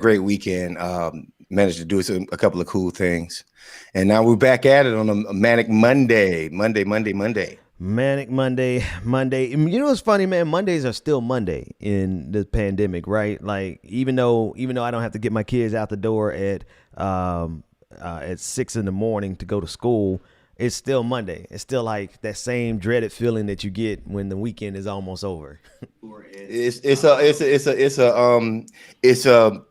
Great weekend. Managed to do a couple of cool things, and now we're back at it on a manic Monday. Manic Monday. You know what's funny, man? Mondays are still Monday in the pandemic, right? Like even though I don't have to get my kids out the door at 6 in the morning to go to school, it's still Monday. It's still like that same dreaded feeling that you get when the weekend is almost over. It's a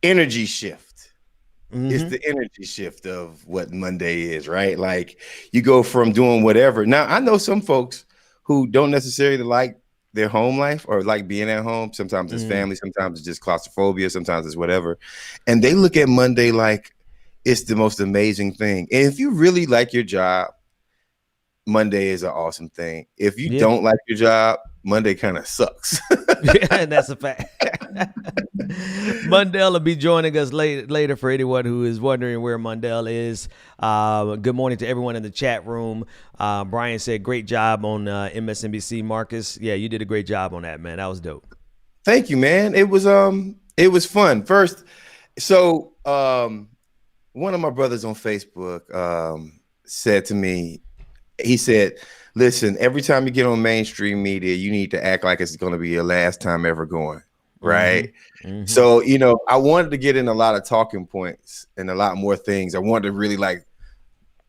energy shift. It's hmm the energy shift of what Monday is, right? Like you go from doing whatever. Now I know some folks who don't necessarily like their home life or like being at home. Sometimes it's mm family, sometimes it's just claustrophobia, sometimes it's whatever. And they look at Monday like it's the most amazing thing. And if you really like your job, Monday is an awesome thing. If you Yeah, don't like your job, Monday kind of sucks. and that's a fact. Mundell will be joining us later for anyone who is wondering where Mundell is. Good morning to everyone in the chat room. Brian said, great job on MSNBC, Marcus. Yeah, you did a great job on that, man. That was dope. Thank you, man. It was fun. First, so one of my brothers on Facebook said to me, he said, listen, every time you get on mainstream media, you need to act like it's going to be your last time ever going. hmm Right. hmm So, I wanted to get in a lot of talking points and a lot more things. I wanted to really like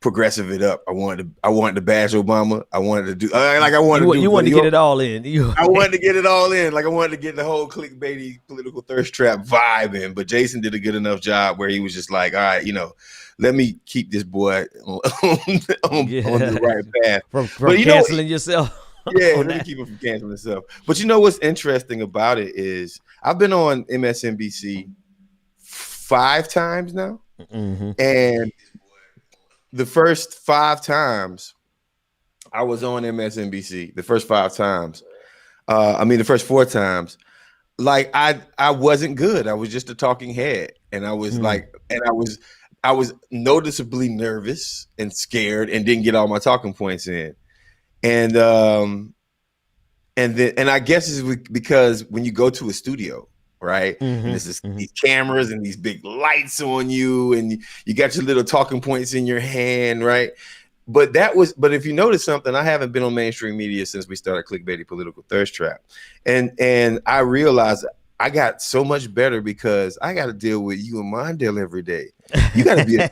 progressive it up. I wanted to bash Obama. I wanted to do like I wanted to You do want New to get York. it all in. I wanted to get it all in. Like I wanted to get the whole clickbaity political thirst trap vibe in. But Jason did a good enough job where he was just like, all right, let me keep this boy on the Yeah, right path. from But canceling yourself yeah, on let me that. keep it from canceling himself. But you know what's interesting about it is I've been on MSNBC 5 times now. hmm And the first 5 times I was on MSNBC, the first 5 times, the first 4 times, like I wasn't good. I was just a talking head. And I was noticeably nervous and scared and didn't get all my talking points in. And and I guess it's because when you go to a studio, right, and hmm this is hmm these cameras and these big lights on you, and you got your little talking points in your hand, right? But if you notice something, I haven't been on mainstream media since we started Clickbaity Political Thirst Trap, and I realized I got so much better because I got to deal with you and Mondale every day. You got to be a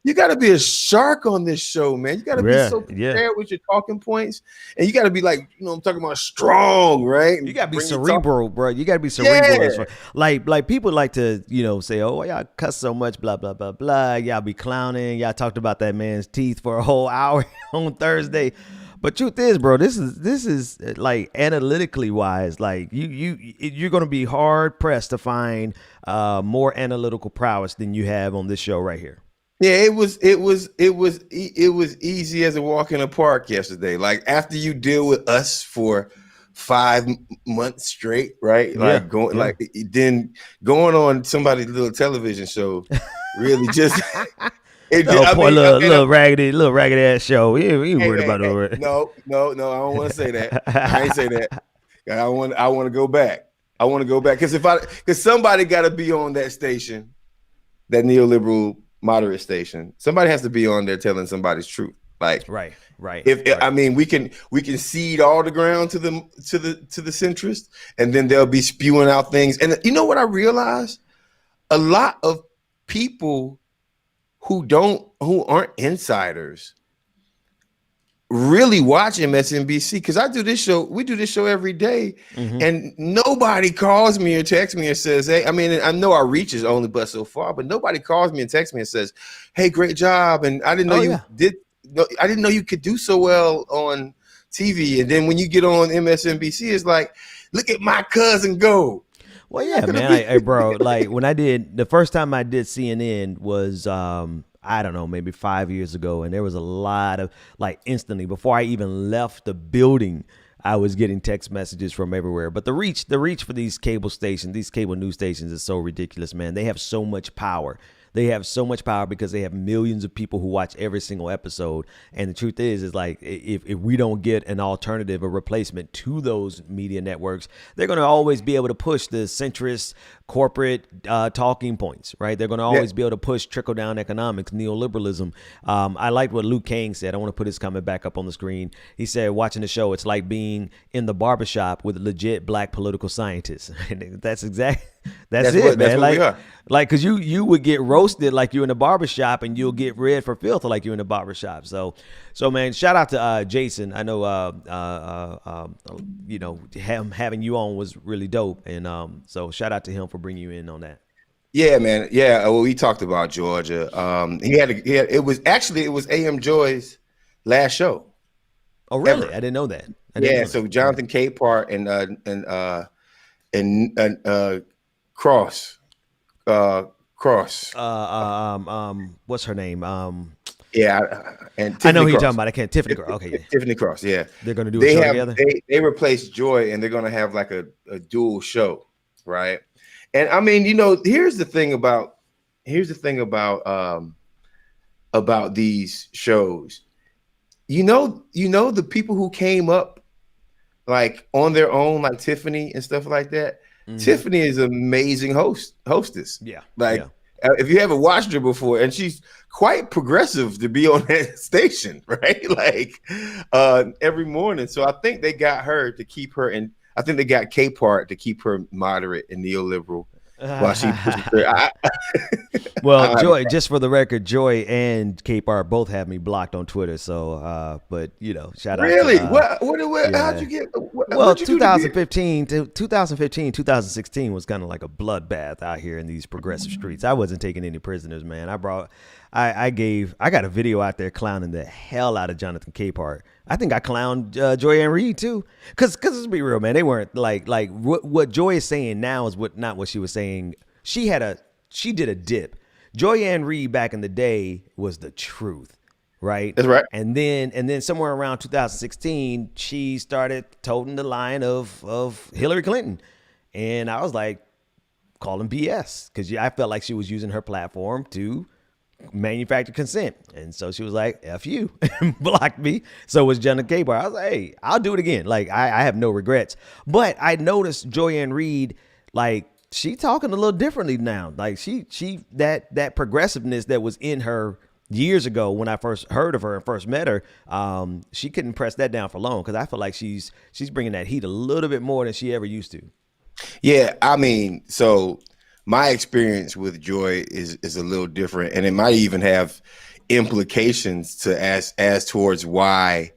you got to be a shark on this show, man. You got to be Yeah, so yeah. prepared with your talking points, and you got to be like, I'm talking about strong, right? You And gotta be bring your talk. cerebral, bro. You gotta be Yeah, cerebral as far like people like to say, oh y'all cuss so much, blah blah blah blah. Y'all be clowning. Y'all talked about that man's teeth for a whole hour on Thursday. But truth is, bro, this is like analytically wise, like you're gonna be hard pressed to find more analytical prowess than you have on this show right here. yeah. It was easy as a walk in the park yesterday. Like after you deal with us for 5 months straight, right? Yeah, Like going yeah. like then going on somebody's little television show, really just it. Oh, I poor mean, little raggedy ass show. We ain't worried about it. no, no, no. I don't want to say that. I ain't say that. I want to go back. I want to go back because somebody got to be on that station, that neoliberal moderate station. Somebody has to be on there telling somebody's truth. Like Right, right, if I right. mean we can cede all the ground to the centrist, and then they'll be spewing out things. And you know what I realized? A lot of people who aren't insiders really watch MSNBC because we do this show every day, hmm and nobody calls me or texts me and says, hey, I mean, I know our reach is only but so far, but nobody calls me and texts me and says, hey, great job. And I didn't know Oh you yeah. did, no, I didn't know you could do so well on TV. And then when you get on MSNBC, it's like, look at my cousin go. Well, You're not yeah, going to man. be. Bro, like when I did the first time I did CNN was I don't know, maybe 5 years ago, and there was a lot of like instantly before I even left the building, I was getting text messages from everywhere. But the reach for these cable stations, these cable news stations is so ridiculous, man. They have so much power. They have so much power because they have millions of people who watch every single episode. And the truth is like if we don't get an alternative, a replacement to those media networks, they're going to always be able to push the centrist corporate talking points, right? They're going to always be able to push trickle down economics, neoliberalism. I liked what Luke Kane said. I want to put his comment back up on the screen. He said, watching the show, it's like being in the barbershop with legit black political scientists. And that's exactly, that's it, man. That's what we are. Like, cause you would get roasted like you're in the barbershop, and you'll get read for filth like you're in the barbershop. So man, shout out to Jason. I know, you know, having you on was really dope. And so shout out to him for bringing you in on that. Yeah, man. Yeah. Well, we talked about Georgia. It was AM Joy's last show. Oh, really? Ever. I didn't know that. So Jonathan Capehart and Cross. What's her name? And Tiffany I know who you're Cross. talking about. I can't. Tiffany Cross. Okay, yeah. Tiffany Cross. Yeah, they're gonna do a show together. They replaced Joy, and they're gonna have like a dual show, right? And I mean, you know, here's the thing about these shows. You know, the people who came up like on their own, like Tiffany and stuff like that. Mm-hmm. Tiffany is an amazing hostess. Yeah. Like if you haven't watched her before, and she's quite progressive to be on that station, right? Like every morning. So I think they got her to keep her, and I think they got Capehart to keep her moderate and neoliberal while she pushes her. Well, Joy, just for the record, Joy and Capehart both have me blocked on Twitter. So, but you know, shout out. Really? How'd you get? Well, 2015 to 2016 was kind of like a bloodbath out here in these progressive streets. I wasn't taking any prisoners, man. I got a video out there clowning the hell out of Jonathan Capehart. I think I clowned Joy Ann Reid too, because let's be real, man. They weren't like what Joy is saying now is not what she was saying. She did a dip. Joy Ann Reid back in the day was the truth, right? That's right. And then somewhere around 2016, she started toting the line of Hillary Clinton, and I was like, calling BS, because I felt like she was using her platform to manufacture consent. And so she was like, F you, and blocked me. So was Jenna Capehart. I was like, hey, I'll do it again. Like, I have no regrets. But I noticed Joy Ann Reid, like, she talking a little differently now. Like she that progressiveness that was in her years ago when I first heard of her and first met her, she couldn't press that down for long, because I feel like she's bringing that heat a little bit more than she ever used to. Yeah, I mean, so my experience with Joy is a little different, and it might even have implications to as towards why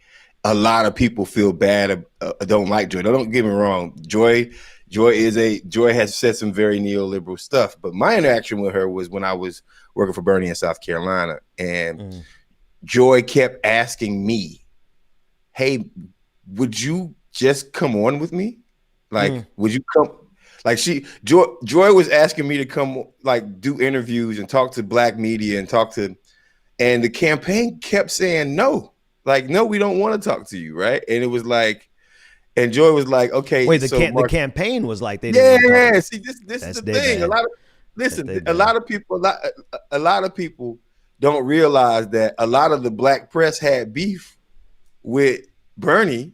a lot of people feel bad, don't like Joy. Don't get me wrong, Joy has said some very neoliberal stuff, but my interaction with her was when I was working for Bernie in South Carolina, and Joy kept asking me, hey, would you just come on with me? Like, would you come? Like Joy was asking me to come, like, do interviews and talk to black media and and the campaign kept saying no, like, no, we don't want to talk to you, right? And it was like, and Joy was like, okay. Wait, the campaign was like, they didn't want to talk. See, this is the thing. Bad. A lot of people don't realize that a lot of the black press had beef with Bernie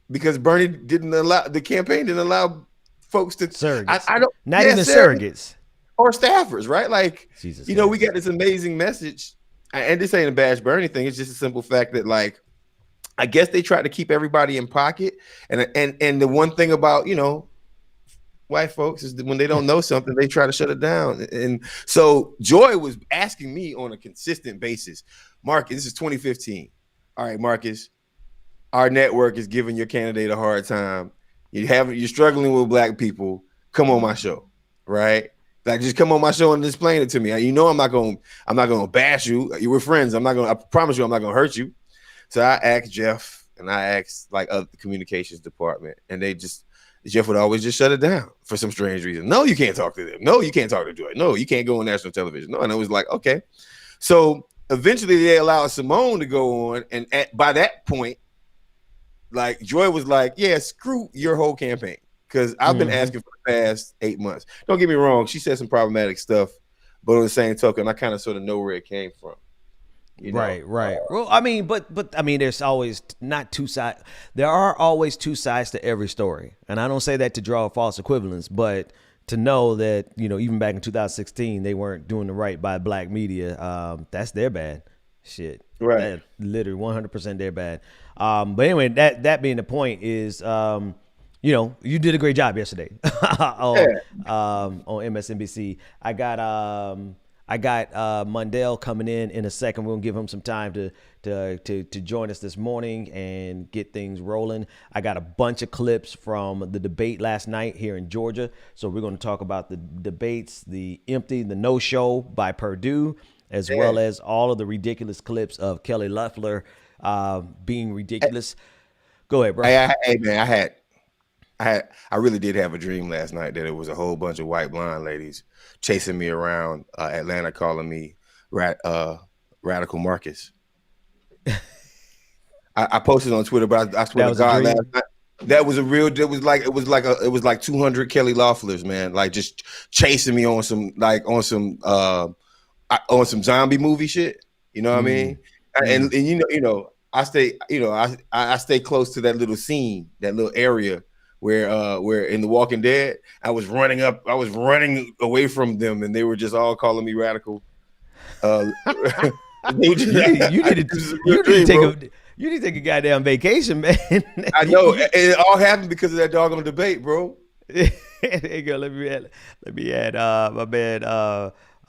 because Bernie the campaign didn't allow folks to surrogates. I don't not even surrogates or staffers, right? Like, Jesus, you know, we got this amazing message, and this ain't a bash Bernie thing. It's just a simple fact that, like, I guess they try to keep everybody in pocket, and the one thing about, you know, white folks is that when they don't know something, they try to shut it down. And so Joy was asking me on a consistent basis, Marcus, this is 2015. All right, Marcus, our network is giving your candidate a hard time. You're struggling with black people. Come on my show, right? Like, just come on my show and explain it to me. You know, I'm not gonna bash you. We're friends. I promise you, I'm not gonna hurt you. So I asked Jeff, and I asked like other communications department, and Jeff would always just shut it down for some strange reason. No, you can't talk to them. No, you can't talk to Joy. No, you can't go on national television. No, and it was like, okay. So eventually they allowed Simone to go on, and by that point, like, Joy was like, yeah, screw your whole campaign, because I've been asking for the past 8 months. Don't get me wrong, she said some problematic stuff but on the same token, I kind of sort of know where it came from. You know, Right. Well, I mean, but I mean, there's always not two sides. There are always two sides to every story, and I don't say that to draw a false equivalence, but to know that even back in 2016 they weren't doing the right by black media. That's their bad. Shit. right? That literally 100% their bad. But anyway, that being the point is, you did a great job yesterday on MSNBC. I got Mundell coming in a second. We're gonna give him some time to join us this morning and get things rolling. I got a bunch of clips from the debate last night here in Georgia. So we're gonna talk about the debates, the no-show by Purdue, as well as all of the ridiculous clips of Kelly Loeffler being ridiculous. Go ahead, bro. Hey man, I really did have a dream last night that it was a whole bunch of white blonde ladies chasing me around Atlanta, calling me Radical Marcus. I posted on Twitter, but I swear to God, last night that was a real. It was like 200 Kelly Loefflers, man, like just chasing me on some zombie movie shit. You know what I mean? And I stay close to that little scene, that little area where in The Walking Dead, I was running away from them, and they were just all calling me radical. You need to take a goddamn vacation, man. I know, and it all happened because of that doggone debate, bro. There you go. Let me add my man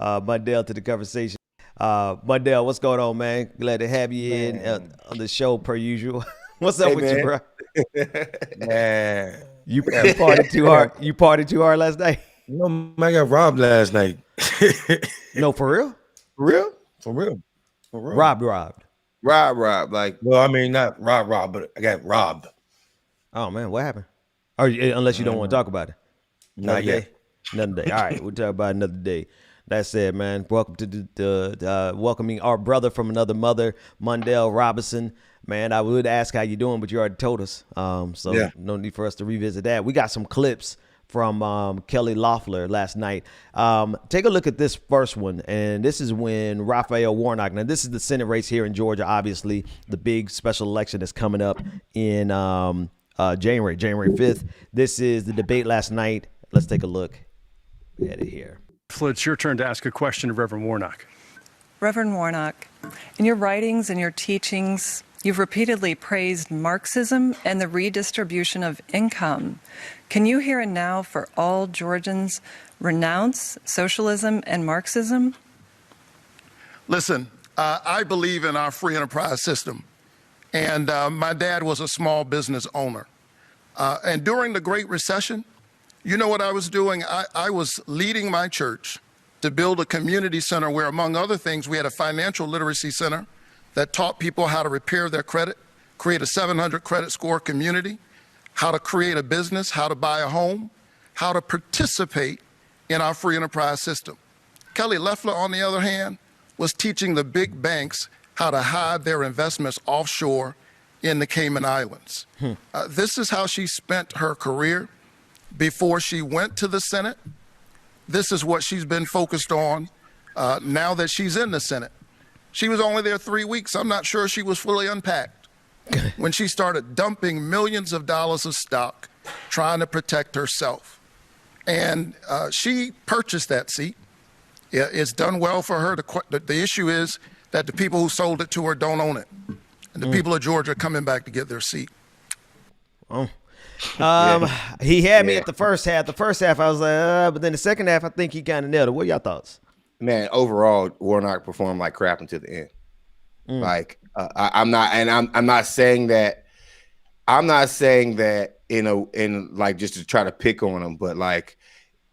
Mundell to the conversation. Mundell, what's going on, man? Glad to have you in on the show per usual. What's up with you, bro? Man, you partied too hard. You partied too hard last night. No, man, I got robbed last night. No, for real? For real. Robbed. Like, well, I mean, not robbed, but I got robbed. Oh man, what happened? Or unless you don't want to talk about it. Not yet. Another day. All right, we'll talk about another day. That's it, man. Welcome to the welcoming our brother from another mother, Mundell Robinson. Man, I would ask how you doing, but you already told us. No need for us to revisit that. We got some clips from Kelly Loeffler last night. Take a look at this first one, and this is when Raphael Warnock. Now, this is the Senate race here in Georgia. Obviously, the big special election that's coming up in January 5th. This is the debate last night. Let's take a look at it here. It's your turn to ask a question of Reverend Warnock. Reverend Warnock, in your writings and your teachings, you've repeatedly praised Marxism and the redistribution of income. Can you here and now, for all Georgians, renounce socialism and Marxism? Listen, I believe in our free enterprise system. And my dad was a small business owner. And during the Great Recession, you know what I was doing? I was leading my church to build a community center where, among other things, we had a financial literacy center that taught people how to repair their credit, create a 700 credit score community, how to create a business, how to buy a home, how to participate in our free enterprise system. Kelly Loeffler, on the other hand, was teaching the big banks how to hide their investments offshore in the Cayman Islands. This is how she spent her career before she went to the Senate. This is what she's been focused on now that she's in the Senate. She was only there 3 weeks. I'm not sure she was fully unpacked when she started dumping millions of dollars of stock trying to protect herself. And she purchased that seat. It's done well for her. The issue is that the people who sold it to her don't own it. And the people of Georgia are coming back to get their seat. He had me at the first half. The first half, I was like, but then the second half, I think he kind of nailed it. What are y'all thoughts? Man, overall, Warnock performed like crap until the end. Like, I'm not saying that in like just to try to pick on him, but like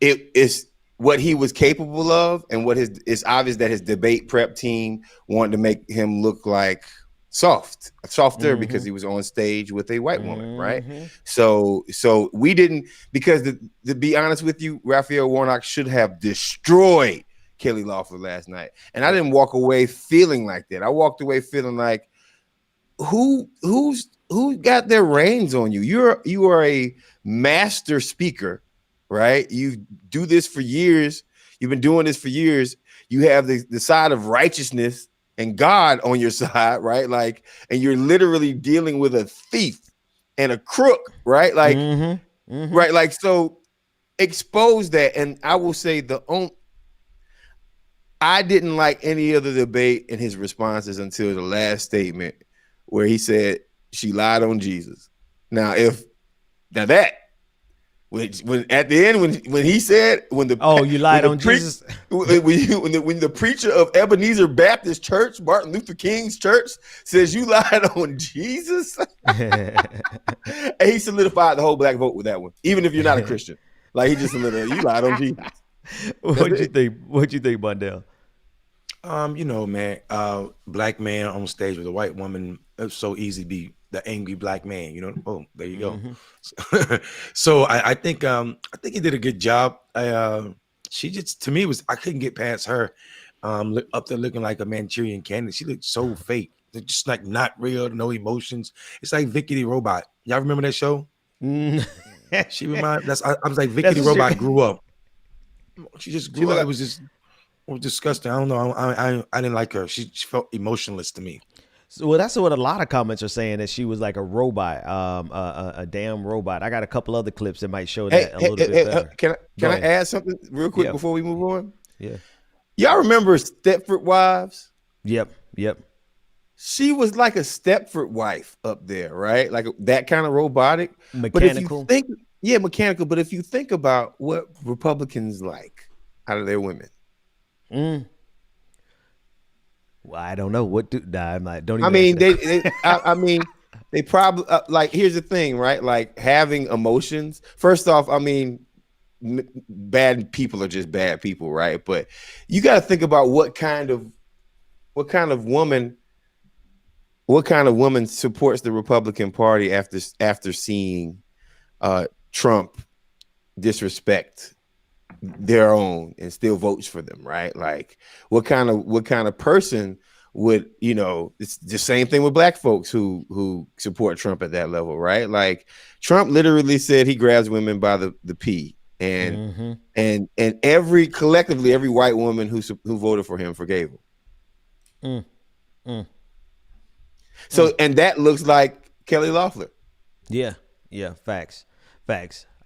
it's what he was capable of, and it's obvious that his debate prep team wanted to make him look like softer because he was on stage with a white woman, right? So we didn't, because to be honest with you, Raphael Warnock should have destroyed Kelly Loeffler last night, and I didn't walk away feeling like that. I walked away feeling like, who got their reins on you? You are a master speaker, right? You do this for years. You've been doing this for years. you have the side of righteousness and God on your side, right? Like, and you're literally dealing with a thief and a crook, right? Like, right? Like, so expose that. And I will say I didn't like any of the debate and his responses until the last statement where he said she lied on Jesus. Now, when at the end when he said you lied on Jesus when the preacher of Ebenezer Baptist Church, Martin Luther King's church, says you lied on Jesus, and he solidified the whole black vote with that one. Even if you're not a Christian, like he just solidified, you lied on Jesus. What'd you think? What'd you think, Bundell? You know, man, black man on stage with a white woman. It's so easy to be the angry black man, you know. Oh, there you go. So I think he did a good job. She just, to me, I couldn't get past her. Up there looking like a Manchurian candidate. She looked so fake. They're just like not real, no emotions. It's like Vicky the Robot. Y'all remember that show? She reminded I was like Vicky the Robot grew up. She just grew up. It was disgusting. I don't know. I didn't like her. She felt emotionless to me. So, well, that's what a lot of comments are saying, that she was like a robot, a damn robot. I got a couple other clips that might show that a little bit better. Can I add something real quick before we move on? Yeah. Y'all remember Stepford Wives? Yep. She was like a Stepford wife up there, right? Like that kind of robotic. Mechanical. But if you think, mechanical. But if you think about what Republicans like out of their women. Well, I don't know what do. Nah, I'm not. Don't even. I mean, they probably like. Here's the thing, right? Like having emotions. First off, I mean, bad people are just bad people, right? But you got to think about what kind of woman supports the Republican Party after seeing Trump disrespect their own and still votes for them, right? Like what kind of person would, it's the same thing with black folks who support Trump at that level, right? Like Trump literally said he grabs women by the pee, and collectively every white woman who voted for him forgave him. So and that looks like Kelly Loeffler. Yeah, facts.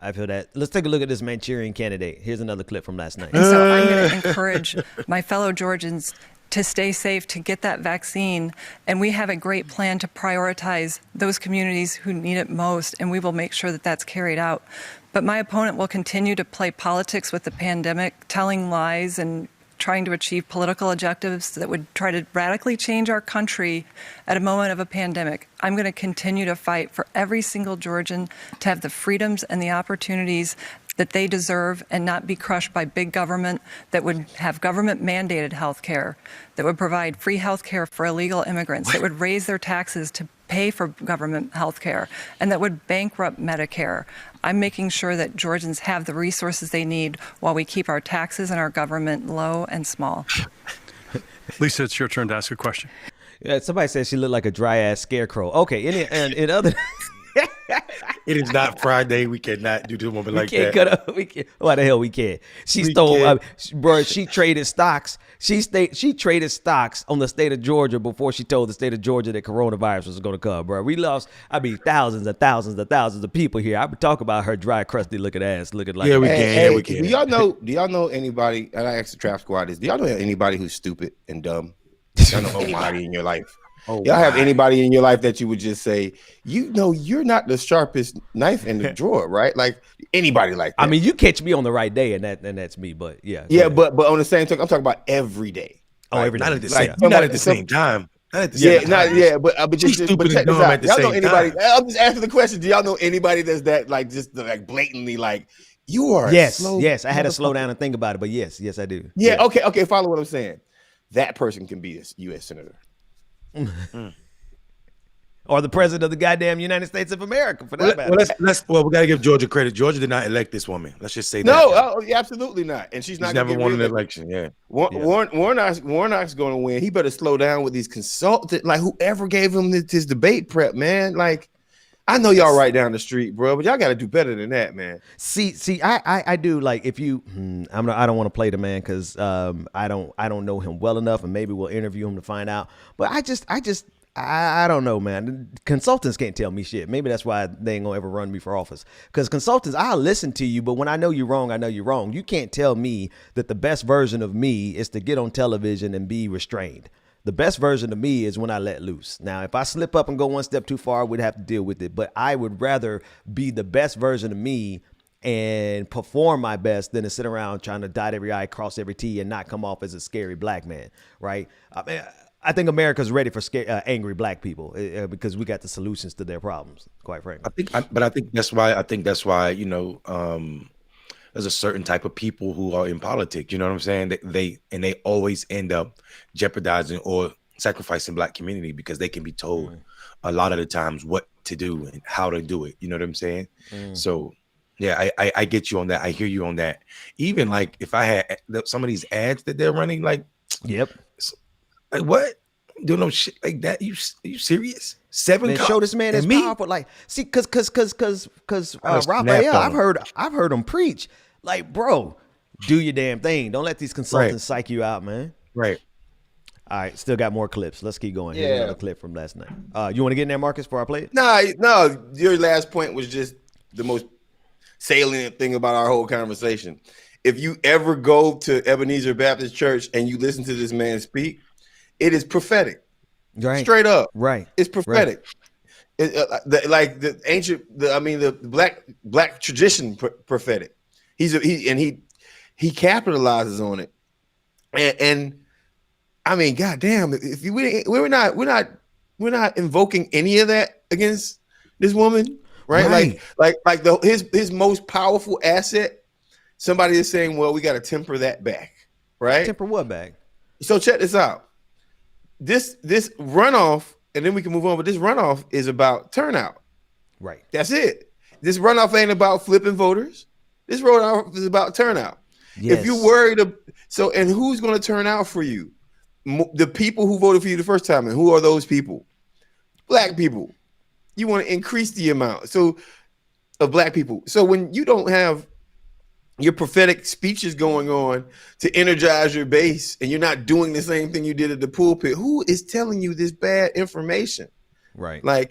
I feel that. Let's take a look at this Manchurian candidate. Here's another clip from last night. And so I'm going to encourage my fellow Georgians to stay safe, to get that vaccine. And we have a great plan to prioritize those communities who need it most, and we will make sure that that's carried out. But my opponent will continue to play politics with the pandemic, telling lies and trying to achieve political objectives that would try to radically change our country at a moment of a pandemic. I'm going to continue to fight for every single Georgian to have the freedoms and the opportunities that they deserve and not be crushed by big government that would have government mandated health care, that would provide free health care for illegal immigrants, that would raise their taxes to pay for government health care, and that would bankrupt Medicare. I'm making sure that Georgians have the resources they need while we keep our taxes and our government low and small. Lisa, it's your turn to ask a question. Yeah, somebody said she looked like a dry ass scarecrow. Okay, in other. It is not Friday. We cannot do the woman like that. We can't. Why the hell we can't? She stole, bro. She traded stocks. She traded stocks on the state of Georgia before she told the state of Georgia that coronavirus was going to come, bro. We lost, thousands and thousands and thousands of people here. I would talk about her dry, crusty looking ass, looking like. Yeah, we can. We can. Do y'all know anybody? And I asked the Trap Squad this. Do y'all know anybody who's stupid and dumb? Y'all know anybody in your life? Y'all have anybody in your life that you would just say, you're not the sharpest knife in the drawer, right? Like anybody like that. I mean, you catch me on the right day, and that's me. But yeah, but on the same token, I'm talking about every day. Every day. Not at the same. Not at the same time. But check this out. Y'all know anybody? I'm just asking the question. Do y'all know anybody that's that like just like blatantly like you are? Yes. I had to slow down and think about it, but yes, I do. Yeah. Okay. Follow what I'm saying. That person can be a U.S. senator. Or the president of the goddamn United States of America, for that matter. Well, we got to give Georgia credit. Georgia did not elect this woman. Let's just say that. No, absolutely not. And she's never won an election. Yeah. Warnock's going to win. He better slow down with these consultants. Like whoever gave him his debate prep, man. Like I know y'all right down the street, bro, but y'all got to do better than that, man. See, I do like if you. I don't want to play the man because I don't know him well enough, and maybe we'll interview him to find out. But I don't know, man. Consultants can't tell me shit. Maybe that's why they ain't gonna ever run me for office. Because consultants, I'll listen to you, but when I know you're wrong, I know you're wrong. You can't tell me that the best version of me is to get on television and be restrained. The best version of me is when I let loose. Now, if I slip up and go one step too far, we'd have to deal with it. But I would rather be the best version of me and perform my best than to sit around trying to dot every I, cross every T, and not come off as a scary black man, right? I think America's ready for angry black people because we got the solutions to their problems, quite frankly. I think that's why there's a certain type of people who are in politics. You know what I'm saying? They always end up jeopardizing or sacrificing black community because they can be told a lot of the times what to do and how to do it. You know what I'm saying? So yeah, I get you on that. I hear you on that. Even like if I had some of these ads that they're running, like, yep. Like what? Doing no shit like that? You serious? 7 Man, cops show this man is powerful. Like, see, cause Raphael, I've heard him preach. Like, bro, do your damn thing. Don't let these consultants psych you out, man. Right. All right, still got more clips. Let's keep going. Yeah. Here's another clip from last night. You want to get in there, Marcus, before I play it? No. Your last point was just the most salient thing about our whole conversation. If you ever go to Ebenezer Baptist Church and you listen to this man speak, it is prophetic. Right. Straight up. Right. It's prophetic. Right. Like the ancient, the black tradition prophetic. He capitalizes on it. And I mean, goddamn, if we're not invoking any of that against this woman, right? Like his most powerful asset. Somebody is saying, well, we got to temper that back, right? Temper what back? So check this out. This runoff, and then we can move on, but this runoff is about turnout. Right. That's it. This runoff ain't about flipping voters. This runoff is about turnout. Yes. If you're worried, and who's going to turn out for you? The people who voted for you the first time. And who are those people? Black people. You want to increase the amount of black people. So when you don't have your prophetic speeches going on to energize your base, and you're not doing the same thing you did at the pulpit, who is telling you this bad information? Right. Why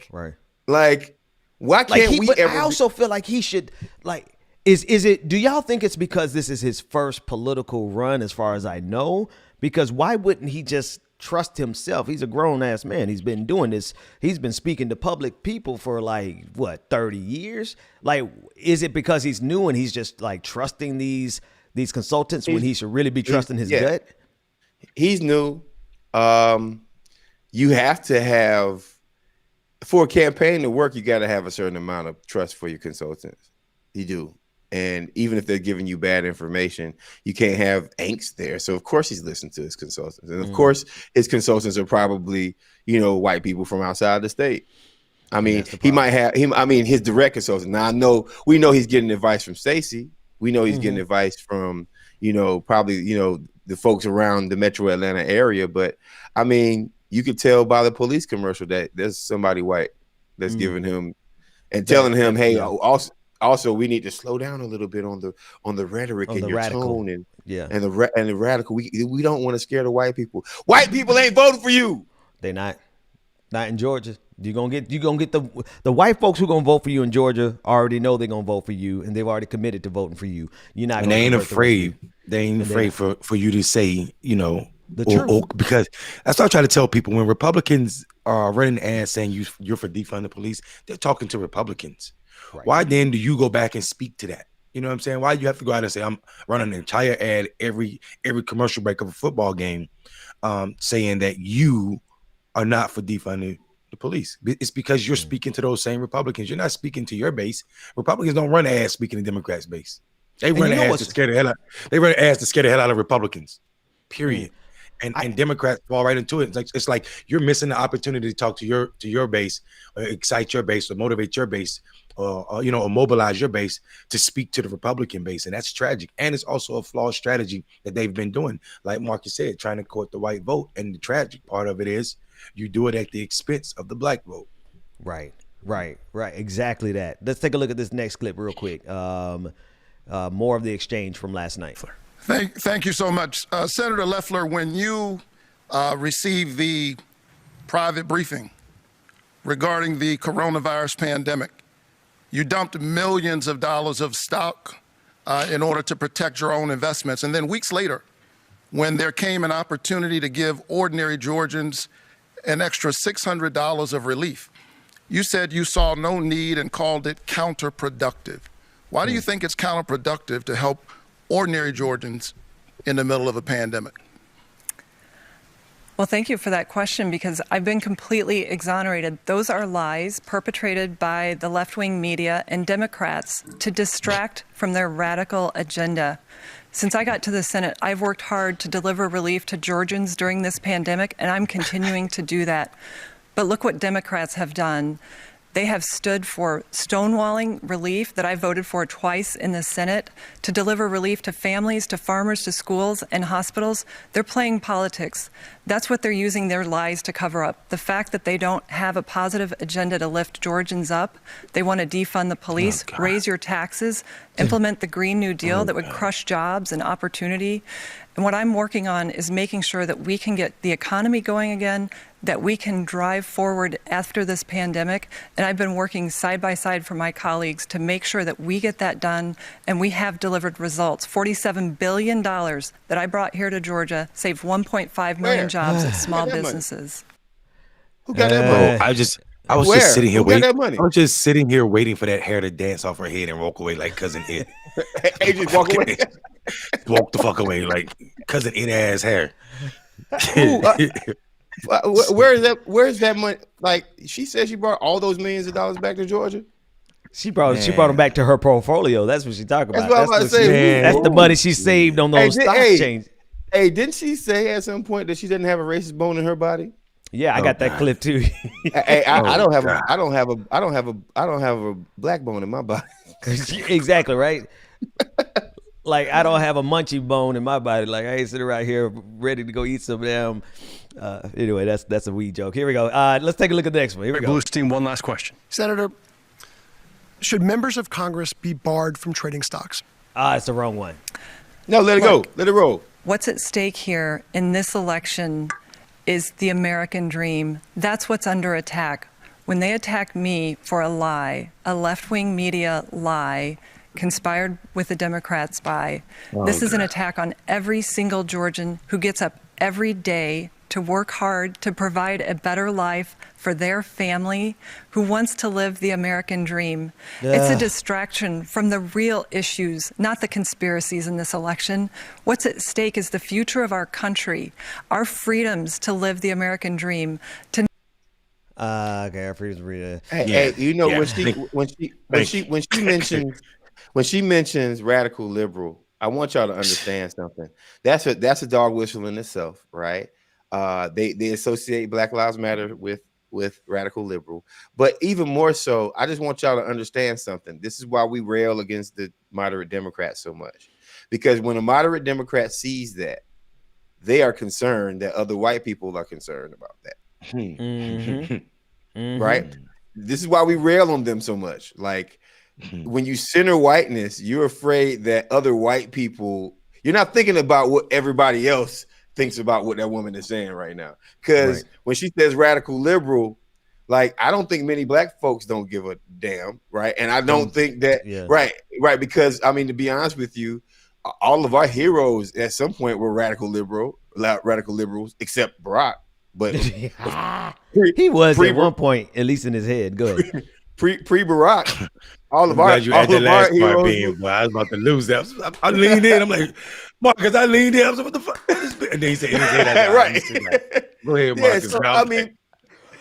can't we ever? I also feel like he should, like, is it? Do y'all think it's because this is his first political run, as far as I know? Because why wouldn't he just trust himself? He's a grown ass man. He's been doing this. He's been speaking to public people for 30 years. Like, is it because he's new and he's just like trusting these consultants when he should really be trusting his gut? He's new. You have to have, for a campaign to work, you got to have a certain amount of trust for your consultants. You do. And even if they're giving you bad information, you can't have angst there. So of course he's listening to his consultants. And of course his consultants are probably, white people from outside the state. I mean, he might have his direct consultant. Now we know he's getting advice from Stacey. We know he's getting advice from, probably, the folks around the metro Atlanta area. But I mean, you could tell by the police commercial that there's somebody white that's giving him and telling him, hey, also, we need to slow down a little bit on the rhetoric and your tone and the radical. We don't want to scare the white people. White people ain't voting for you. They not in Georgia. You gonna get the white folks who gonna vote for you in Georgia already know they're gonna vote for you, and they've already committed to voting for you. You're not. And they ain't afraid. They ain't afraid for you to say the truth. Because that's what I try to tell people. When Republicans are running ads saying you're for defund the police, they're talking to Republicans. Right. Why then do you go back and speak to that? You know what I'm saying? Why do you have to go out and say I'm running an entire ad every commercial break of a football game, saying that you are not for defunding the police? It's because you're speaking to those same Republicans. You're not speaking to your base. Republicans don't run ads speaking to Democrats' base. They run ads to scare the hell out. They run ads to scare the hell out of Republicans. Period. And Democrats fall right into it. It's like you're missing the opportunity to talk to your base, or excite your base, or motivate your base, or mobilize your base to speak to the Republican base, and that's tragic. And it's also a flawed strategy that they've been doing, like Marcus said, trying to court the white vote. And the tragic part of it is you do it at the expense of the black vote. Right. Right. Exactly that. Let's take a look at this next clip real quick. More of the exchange from last night. Thank you so much. Senator Loeffler, when you received the private briefing regarding the coronavirus pandemic, you dumped millions of dollars of stock in order to protect your own investments. And then weeks later, when there came an opportunity to give ordinary Georgians an extra $600 of relief, you said you saw no need and called it counterproductive. Why do you think it's counterproductive to help ordinary Georgians in the middle of a pandemic? Well, thank you for that question, because I've been completely exonerated. Those are lies perpetrated by the left-wing media and Democrats to distract from their radical agenda. Since I got to the Senate, I've worked hard to deliver relief to Georgians during this pandemic, and I'm continuing to do that. But look what Democrats have done. They have stood for stonewalling relief that I voted for twice in the Senate, to deliver relief to families, to farmers, to schools and hospitals. They're playing politics. That's what they're using their lies to cover up. The fact that they don't have a positive agenda to lift Georgians up. They want to defund the police, raise your taxes, implement the Green New Deal that would crush jobs and opportunity. And what I'm working on is making sure that we can get the economy going again, that we can drive forward after this pandemic. And I've been working side by side for my colleagues to make sure that we get that done, and we have delivered results. $47 billion that I brought here to Georgia saved 1.5 million jobs at small businesses. Who got that money? I was Where? just sitting here Who got waiting. that money? I was just sitting here waiting for that hair to dance off her head and walk away like Cousin It. Hey, just walk away. Walk the fuck away like Cousin It ass hair. Where's that money? Like, she said she brought all those millions of dollars back to Georgia. She brought them back to her portfolio. That's what she talking about. That's what I'm about to say. That's the money she saved on those stock exchanges. Hey, didn't she say at some point that she doesn't have a racist bone in her body? Yeah, I got that clip too. Hey, I don't have a black bone in my body. Exactly, right? Like, I don't have a munchie bone in my body. Like, I ain't sitting right here ready to go eat some damn. Anyway, that's a weed joke. Here we go. Let's take a look at the next one. Here we go. Blues team, one last question. Senator, should members of Congress be barred from trading stocks? It's the wrong one. No, let it go. Let it roll. What's at stake here in this election is the American dream. That's what's under attack. When they attack me for a lie, a left-wing media lie, conspired with the Democrats by, this is an attack on every single Georgian who gets up every day to work hard to provide a better life for their family, who wants to live the American dream. It's a distraction from the real issues, not the conspiracies in this election. What's at stake is the future of our country, our freedoms to live the American dream. To okay, our freedoms to read. Hey, you know, when she mentions radical liberal, I want y'all to understand something. That's a dog whistle in itself, right? They associate Black Lives Matter with radical liberal, but even more so, I just want y'all to understand something. This is why we rail against the moderate Democrats so much, because when a moderate Democrat sees that, they are concerned that other white people are concerned about that. Right? This is why we rail on them so much. Like, when you center whiteness, you're afraid that other white people, you're not thinking about what everybody else thinks about what that woman is saying right now. Because when she says radical liberal, like, I don't think many black folks don't give a damn, right? And I don't think that, right, because, I mean, to be honest with you, all of our heroes at some point were radical liberals, except Barack. But he was at one point, at least in his head. Good. Pre-Barack, all of our heroes. Well, I was about to lose that. I leaned in. I'm like, Marcus, I leaned in. I was like, what the fuck? And then he said, right. Go ahead, Marcus. So, I mean,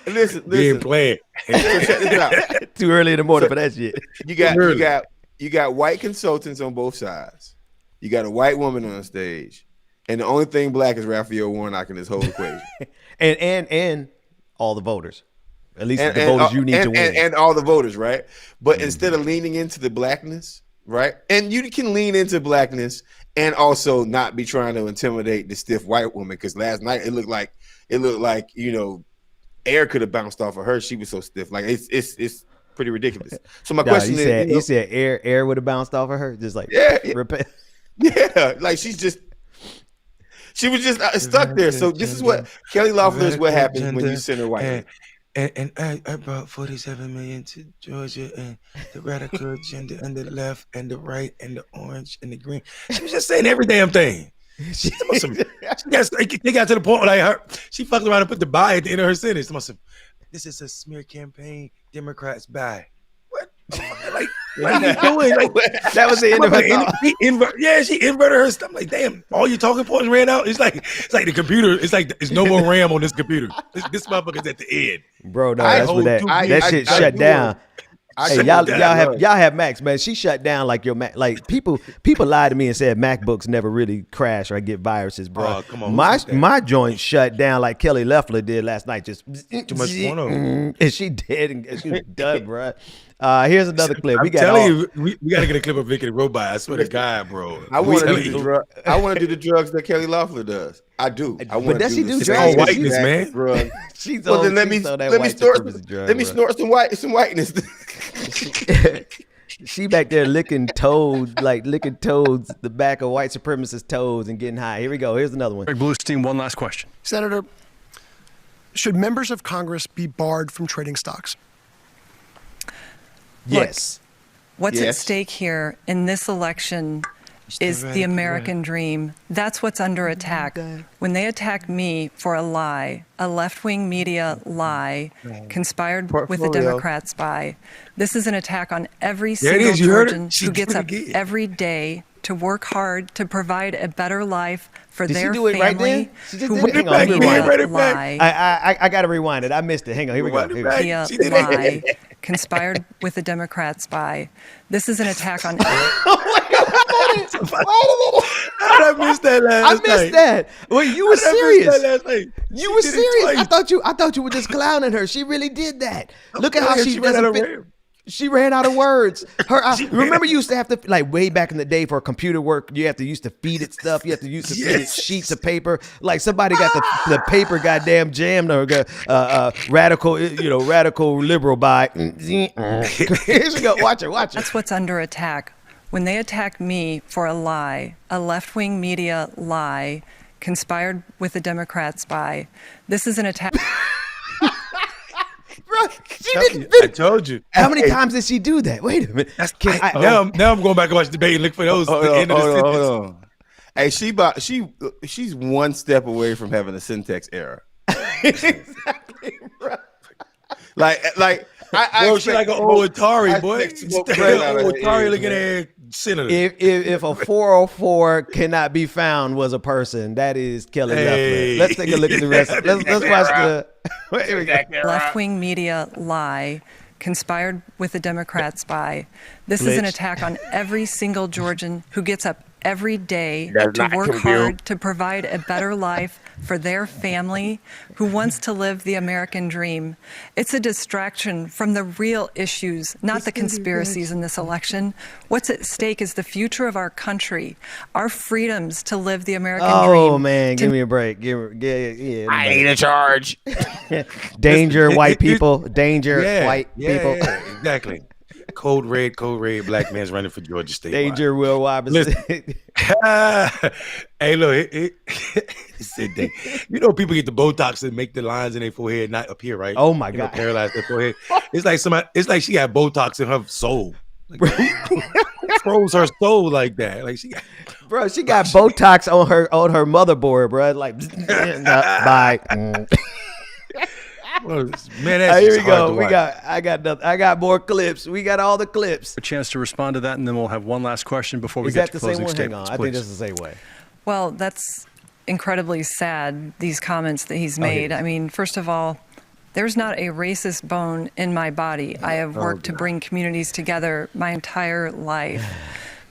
listen. Being playing. So check this out. Too early in the morning for that shit. You got white consultants on both sides. You got a white woman on stage, and the only thing black is Raphael Warnock in this whole equation. and all the voters. At least the voters you need to win. And all the voters, right? But instead of leaning into the blackness, right? And you can lean into blackness and also not be trying to intimidate the stiff white woman. Because last night it looked like, you know, air could have bounced off of her. She was so stiff. Like it's pretty ridiculous. So my Nah, question is, you said air would have bounced off of her, just like repair. Yeah, like she was just stuck there. So this is what Kelly Loeffler is what happens when you send her white. And I brought 47 million to Georgia, and the radical agenda, and the left, and the right, and the orange, and the green. She was just saying every damn thing. They got to the point like she fucked around and put the "bye" at the end of her sentence. This is a smear campaign. Democrats buy. What? Like, what are you doing? Like, that was the end of her thought. She inverted her stuff. I'm like, damn, all your talking points ran out. It's like the computer. It's like there's no more RAM on this computer. This motherfucker's at the end. Bro, no, that's what that shit shut down. Hey, y'all have Macs, man. She shut down like your Mac. Like people lied to me and said MacBooks never really crash or get viruses, bro. Oh, come on, my joint shut down like Kelly Loeffler did last night. Just too much porno, and she did, and she was done, bro. Here's another clip. We got to get a clip of Vicky the Robot. I swear to God, bro. I want to do the drugs that Kelly Loeffler does. I do. But does she do drugs? It's all whiteness, man. Drugs. Well, then let me snort some whiteness. She back there licking toads, the back of white supremacist toes and getting high. Here we go. Here's another one. Greg Bluestein, one last question. Senator, should members of Congress be barred from trading stocks? Yes. What's at stake here in this election is the American dream. That's what's under attack. When they attack me for a lie, a left-wing media lie, conspired with the Democrats by, this is an attack on every single Georgian who gets up every day to work hard to provide a better life for their family. Who lie. I got to rewind it. I missed it. Hang on. Here we go. Lie. Conspired with the Democrats by. This is an attack on. Wait a minute. I missed that last night. I missed that. Well, you were serious. You were serious. I thought you were just clowning her. She really did that. Look at how she doesn't fit. She ran out of words. Remember, you used to have to, like, way back in the day for computer work, you used to feed it stuff. You have to use to feed it sheets of paper. Like somebody got the paper goddamn jammed or radical liberal by. Here she go. Watch her. That's what's under attack. When they attack me for a lie, a left-wing media lie, conspired with the Democrats by, this is an attack. Bro, I told you. How many times did she do that? Wait a minute. Now I'm going back and watch the debate and look for those. Hold on. Hey, she's one step away from having a syntax error. Exactly, bro. Like she's like an old Atari boy. Atari looking at senator. If a 404 cannot be found was a person, that is Kelly Loeffler. Let's take a look at the rest. Let's watch the left-wing media lie, conspired with the Democrats by. This is an attack on every single Georgian who gets up every day to work hard to provide a better life for their family, who wants to live the American dream. It's a distraction from the real issues, not the conspiracies in this election. What's at stake is the future of our country, our freedoms to live the American dream. Oh, man, give me a break. I ain't in charge. Danger, white people. Danger, white people. Yeah, exactly. Code red, black man's running for Georgia State. Danger, Will Robinson. Hey, look, you know people get the Botox and make the lines in their forehead not appear, right? Oh my God, paralyze their forehead. It's like she had Botox in her soul. Like, who froze her soul like that? Like she got Botox on her motherboard, bro. Like, bye. Well, man, here we go. I got more clips. We got all the clips. A chance to respond to that, and then we'll have one last question before we get to closing statements. Hang on. I think this is the same way. Well, that's incredibly sad, these comments that he's made. I mean, first of all, there's not a racist bone in my body. I have worked to bring communities together my entire life.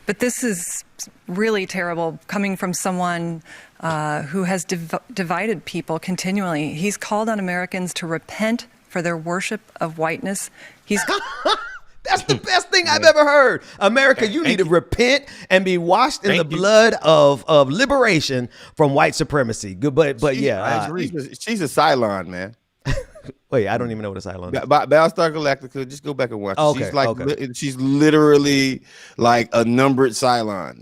But this is really terrible coming from someone who has divided people continually. He's called on Americans to repent for their worship of whiteness. That's the best thing I've ever heard. America, you need to repent and be washed in the blood of liberation from white supremacy. Good, but yeah, I agree. She's a Cylon, man. Wait, I don't even know what a Cylon is. Battlestar Galactica. Just go back and watch. Oh, okay, She's like she's literally like a numbered Cylon.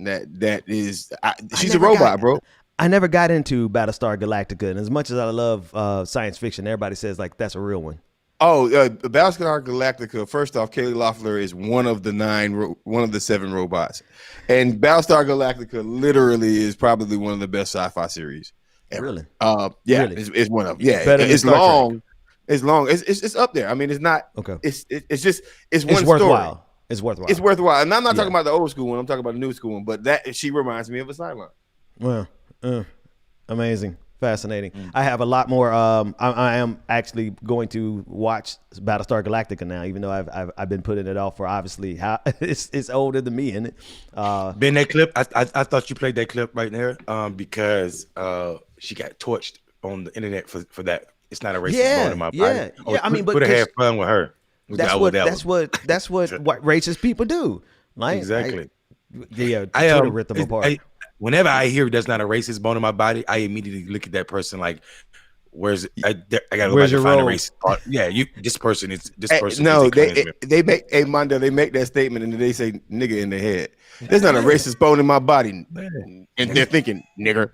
She's a robot, bro. I never got into Battlestar Galactica, and as much as I love science fiction, everybody says like that's a real one. Oh, Battlestar Galactica. First off, Kelly Loeffler is one of the 7 robots, and Battlestar Galactica literally is probably one of the best sci-fi series ever. Really? Yeah, really? It's one of them. Yeah, it's long. Trek. It's long. It's up there. I mean, it's not. Okay. It's just one worthwhile. Story. It's worthwhile. It's worthwhile. And I'm not talking about the old school one. I'm talking about the new school one. But that she reminds me of a Cylon. Well, amazing, fascinating. I have a lot more. I am actually going to watch Battlestar Galactica now, even though I've been putting it off for obviously how it's older than me, isn't it? Ben, that clip. I thought you played that clip right there because she got torched on the internet for that. It's not a racist bone in my body. Yeah. I mean, but could have had fun with her. That's what racist people do. Like, exactly. Twitter ripped them apart. Whenever I hear that's not a racist bone in my body, I immediately look at that person like, "Where's I gotta go back and find a racist." Yeah, this person is. No, they make Mondo. They make that statement and they say "nigga" in their head. There's not a racist bone in my body, and they're thinking "nigger."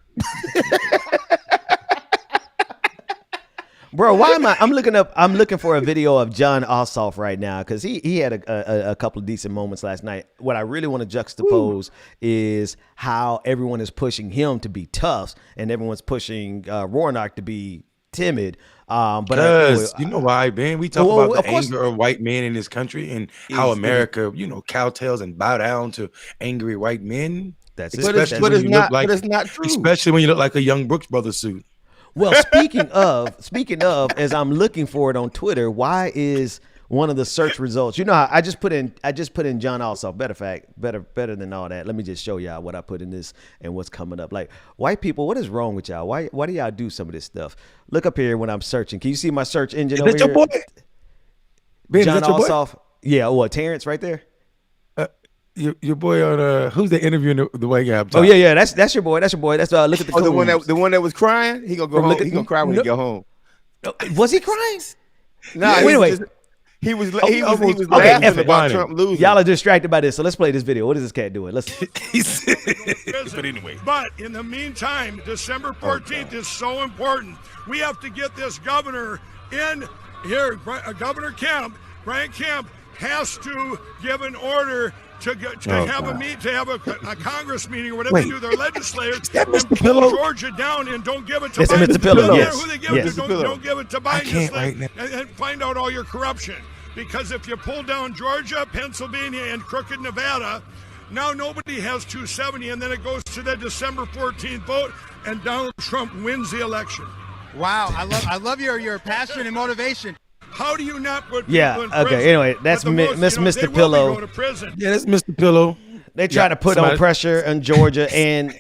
Bro, why am I'm looking for a video of John Ossoff right now because he had a couple of decent moments last night. What I really want to juxtapose is how everyone is pushing him to be tough and everyone's pushing Warnock to be timid. But you know why, man? We talk about the anger of white men in this country and how America, cowtails and bow down to angry white men. That's it. But it's not true. Especially when you look like a Young Brooks Brothers suit. Well, speaking of, as I'm looking for it on Twitter, why is one of the search results? You know how I just put in John Ossoff. Better than all that. Let me just show y'all what I put in this and what's coming up. Like, white people, what is wrong with y'all? Why do y'all do some of this stuff? Look up here when I'm searching. Can you see my search engine over here? Your boy? Ben, John Ossoff. Yeah, what, Terrence right there? Your boy on who's the interviewing the white guy? Oh yeah, that's your boy. That's look at the. Oh, the one that was crying. He gonna go home. He gonna cry when he go home. Was he crying? No. Anyway, he was laughing about Trump losing. Y'all are distracted by this, so let's play this video. What is this cat doing? Let's. But anyway. But in the meantime, December 14th is so important. We have to get this governor in here. Governor Brian Kemp has to give an order to have a Congress meeting or whatever they do, their legislators, and pull Georgia down and don't give it to Biden. Mr. Pillow. Yes. Who they give it to, don't give it to Biden. And find out all your corruption. Because if you pull down Georgia, Pennsylvania, and crooked Nevada, now nobody has 270, and then it goes to the December 14th vote, and Donald Trump wins the election. Wow, I love your passion and motivation. How do you not put people in prison? Okay, anyway, that's Mr. Pillow. Yeah, that's Mr. Pillow. They try to put on pressure on Georgia, and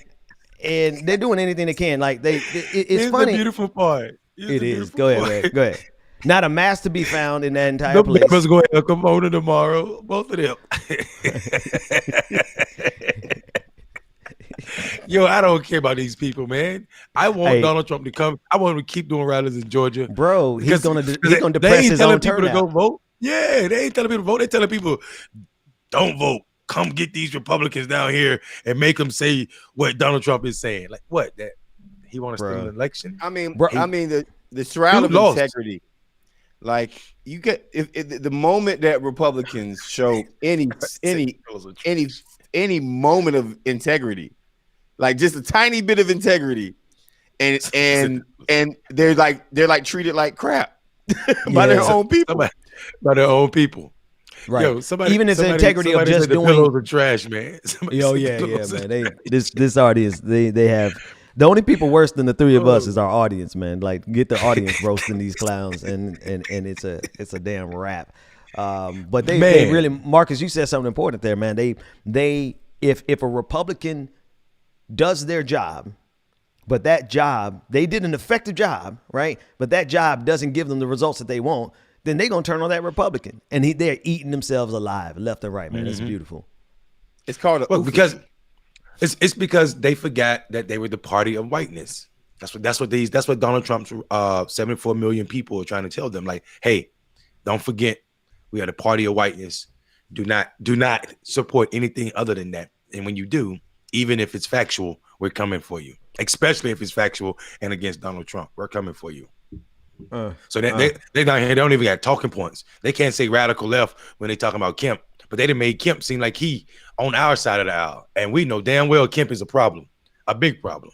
they're doing anything they can. Like it's funny. The beautiful part. It is. Go ahead, man. Go ahead. Not a mask to be found in that entire the place. The papers going to come on tomorrow. Both of them. Yo, I don't care about these people, man. I want Donald Trump to come. I want him to keep doing rallies in Georgia. Bro, he's gonna depress his own turnout. To go vote. Yeah, they ain't telling people to vote. They telling people, don't vote. Come get these Republicans down here and make them say what Donald Trump is saying. Like what? That he wants to steal an election? I mean, the shroud of integrity. Like you get if the moment that Republicans show any moment of integrity, like just a tiny bit of integrity, and they're like treated like crap by their own people. By their own people. Right. Yo, even its integrity of just doing pillows are trash, man. Man. This audience, they have the only people worse than the three of us is our audience, man. Like get the audience roasting these clowns, and it's a damn rap. But they really, Marcus, you said something important there, man. They if a Republican does their job, but that job, they did an effective job, right? But that job doesn't give them the results that they want, then they're going to turn on that Republican. And they're eating themselves alive, left and right, man. It's beautiful. It's called because it's because they forgot that they were the party of whiteness. That's what Donald Trump's 74 million people are trying to tell them. Like, hey, don't forget, we are the party of whiteness. Do not support anything other than that. And when you do, even if it's factual, we're coming for you. Especially if it's factual and against Donald Trump, we're coming for you. So they don't even got talking points. They can't say radical left when they talking about Kemp, but they done made Kemp seem like he on our side of the aisle, and we know damn well Kemp is a problem, a big problem.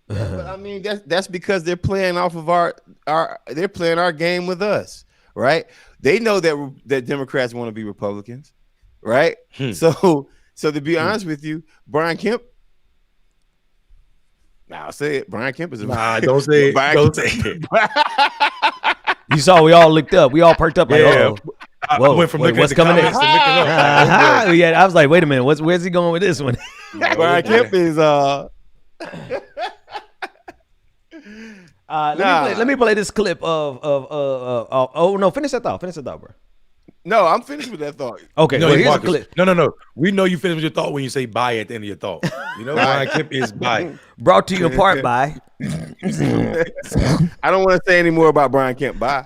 Yeah, but I mean that's because they're playing off of they're playing our game with us, right? They know that Democrats want to be Republicans, right? So to be honest with you, Brian Kemp. I'll say it. Brian Kemp is don't say it. Don't say it. You saw we all looked up. We all perked up like, I went from looking what's at the coming comments next? to looking up. Yeah, I was like, wait a minute, where's he going with this one? Brian Kemp is Let me play this clip of oh no, finish that thought, bro. No, I'm finished with that thought. Okay, no, well, here's a Marcus, clip. No. We know you finished with your thought when you say bye at the end of your thought. You know, Brian Kemp is bye. Brought to you in part by. I don't want to say any more about Brian Kemp. Bye.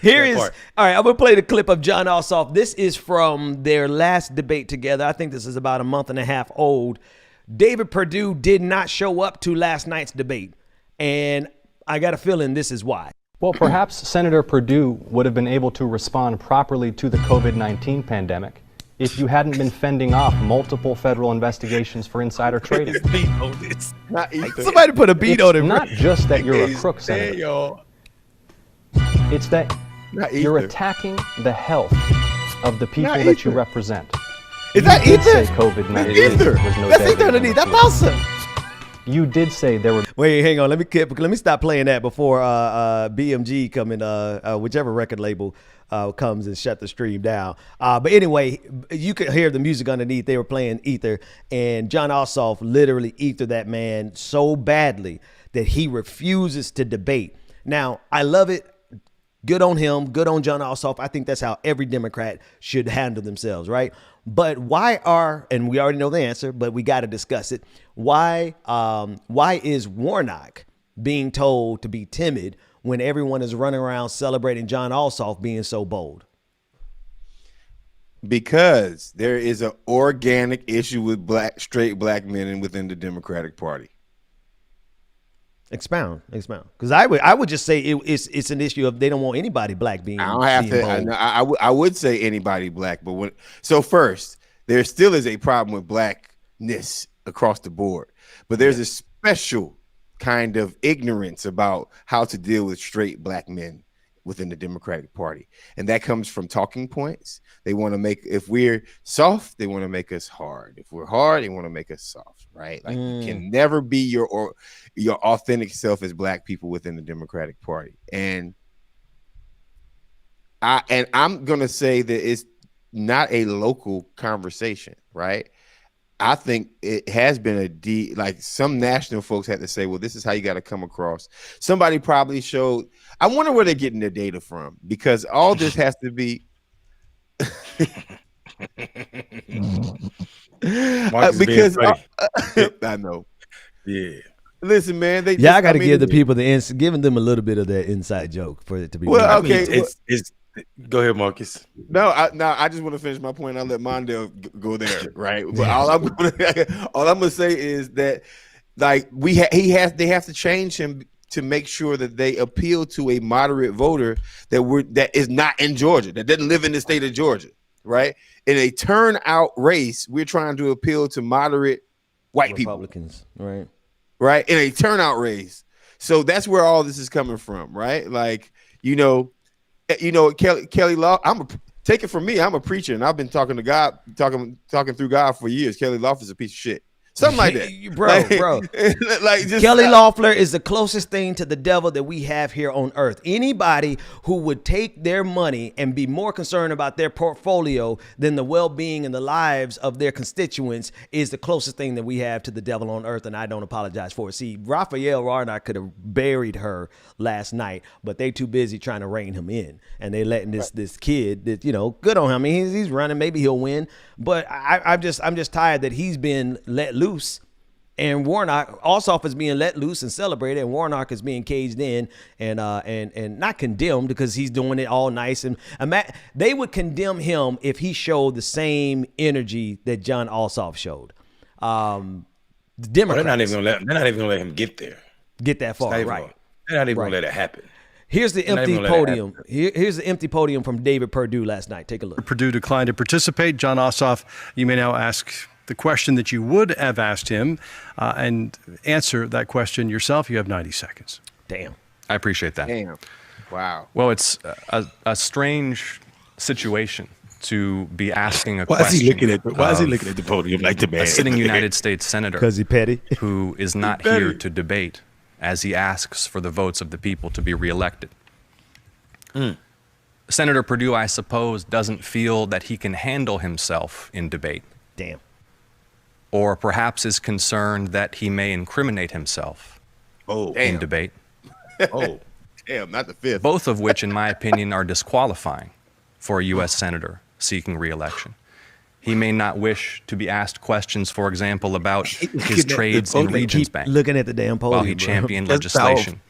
Here is all right. I'm gonna play the clip of John Ossoff. This is from their last debate together. I think this is about a month and a half old. David Perdue did not show up to last night's debate, and I got a feeling this is why. Well, perhaps Senator Perdue would have been able to respond properly to the COVID-19 pandemic if you hadn't been fending off multiple federal investigations for insider trading. Somebody put a beat on it. It's not just that you're a crook, Senator. It's that you're attacking the health of the people that you represent. Is that ether? COVID-19 was no That's ether underneath. That's awesome. You did say there were. Wait, hang on. Let me stop playing that before BMG coming, whichever record label comes and shut the stream down. But anyway, you could hear the music underneath. They were playing Ether, and John Ossoff literally ethered that man so badly that he refuses to debate. Now, I love it. Good on him. Good on John Ossoff. I think that's how every Democrat should handle themselves, right? But and we already know the answer, but we got to discuss it. Why is Warnock being told to be timid when everyone is running around celebrating John Ossoff being so bold? Because there is an organic issue with straight black men within the Democratic Party. Expound. Because I would just say it's an issue of they don't want anybody black being. I don't have to. I would say anybody black, but first there still is a problem with blackness across the board, but there's a special kind of ignorance about how to deal with straight black men within the Democratic Party, and that comes from talking points. They want to make, if we're soft, they want to make us hard. If we're hard, they want to make us soft, right? Like you can never be your authentic self as black people within the Democratic Party. And I'm gonna say that it's not a local conversation, right? I think it has been like some national folks had to say, well, this is how you got to come across. Somebody probably showed. I wonder where they're getting their data from, because all this has to be. Because I know. Yeah. Listen, man. I got to give the people giving them a little bit of that inside joke for it to be. Well, okay. Go ahead, Marcus. No, I just want to finish my point. I'll let Mondale go there, right? But all I'm gonna say is that, like, they have to change him to make sure that they appeal to a moderate voter that is not in Georgia, that doesn't live in the state of Georgia, right? In a turnout race, we're trying to appeal to moderate white Republicans, people, right? In a turnout race, so that's where all this is coming from, right? Like, Kelly Law. Take it from me. I'm a preacher, and I've been talking to God, talking through God for years. Kelly Loft is a piece of shit. Something like that. Bro. Like just Kelly Loeffler is the closest thing to the devil that we have here on earth. Anybody who would take their money and be more concerned about their portfolio than the well-being and the lives of their constituents is the closest thing that we have to the devil on earth, and I don't apologize for it. See, Raphael Warnock could have buried her last night, but they too busy trying to rein him in, and they letting this kid that, you know, good on him. I mean, he's running, maybe he'll win, but I'm just tired that he's been let loose. And Warnock, Ossoff is being let loose and celebrated, and Warnock is being caged in and not condemned because he's doing it all nice. And they would condemn him if he showed the same energy that John Ossoff showed. The Democrats, they're not even gonna let him get there. Get that far, right? They're not even gonna let it happen. Here's the empty podium. Here's the empty podium from David Perdue last night. Take a look. Perdue declined to participate. John Ossoff, you may now ask the question that you would have asked him and answer that question yourself. You have 90 seconds. Damn. I appreciate that. Damn. Wow. Well, it's a strange situation to be asking a Why question. is he looking at the podium like the man? A sitting United States senator. Because he petty. Who is not here to debate as he asks for the votes of the people to be reelected. Senator Perdue, I suppose, doesn't feel that he can handle himself in debate. Damn. Or perhaps is concerned that he may incriminate himself in debate. Oh, damn, not the fifth. Both of which, in my opinion, are disqualifying for a U.S. senator seeking re-election. He may not wish to be asked questions, for example, about his trades in Regions Bank. Looking at the damn podium, while he championed legislation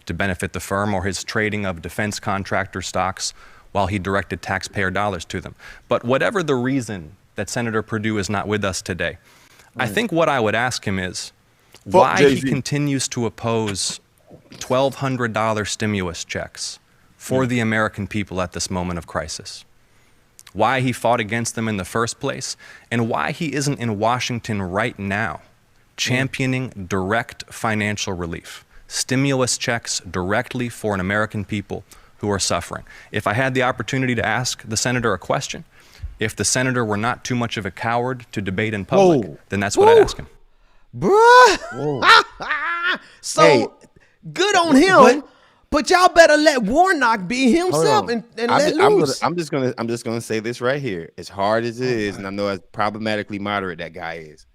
to benefit the firm, or his trading of defense contractor stocks while he directed taxpayer dollars to them. But whatever the reason that Senator Perdue is not with us today, I think what I would ask him is why he continues to oppose $1,200 stimulus checks for the American people at this moment of crisis. Why he fought against them in the first place, and why he isn't in Washington right now championing direct financial relief, stimulus checks directly for an American people who are suffering. If I had the opportunity to ask the senator a question, if the senator were not too much of a coward to debate in public, then that's what I'd ask him. Bruh. So good on him, but y'all better let Warnock be himself and let loose. I'm just gonna say this right here. As hard as it is, and I know as problematically moderate that guy is,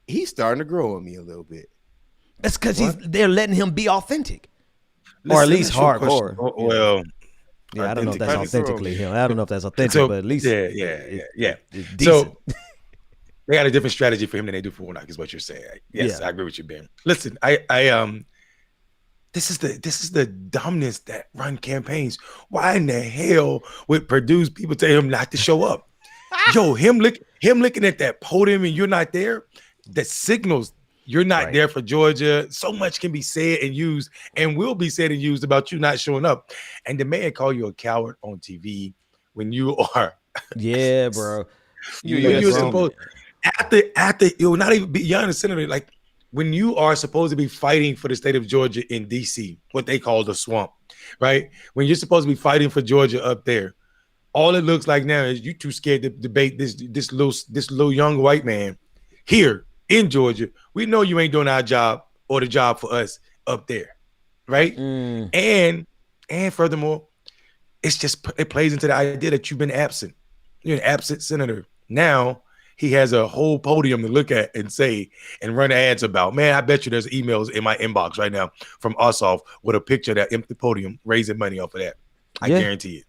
he's starting to grow on me a little bit. That's because they're letting him be authentic, or at least hardcore. Well. Yeah, I don't know if that's authentically him. I don't know if that's authentic, but at least yeah. It's So they got a different strategy for him than they do for Warnock, is what you're saying. Yes, I agree with you, Ben. Listen, this is the dominance that run campaigns. Why in the hell would Purdue's people tell him not to show up? Yo, him looking at that podium and you're not there, that signals you're not there for Georgia. So much can be said and used and will be said and used about you not showing up. And the man call you a coward on TV when you are. Yeah, bro. You're supposed after you're not even beyond the senator. Like when you are supposed to be fighting for the state of Georgia in DC, what they call the swamp, right? When you're supposed to be fighting for Georgia up there, all it looks like now is you too scared to debate this little young white man here in Georgia. We know you ain't doing our job or the job for us up there, right? And furthermore, it plays into the idea that you've been absent. You're an absent senator. Now he has a whole podium to look at and say and run ads about. Man, I bet you there's emails in my inbox right now from Ossoff with a picture of that empty podium raising money off of that. I guarantee it.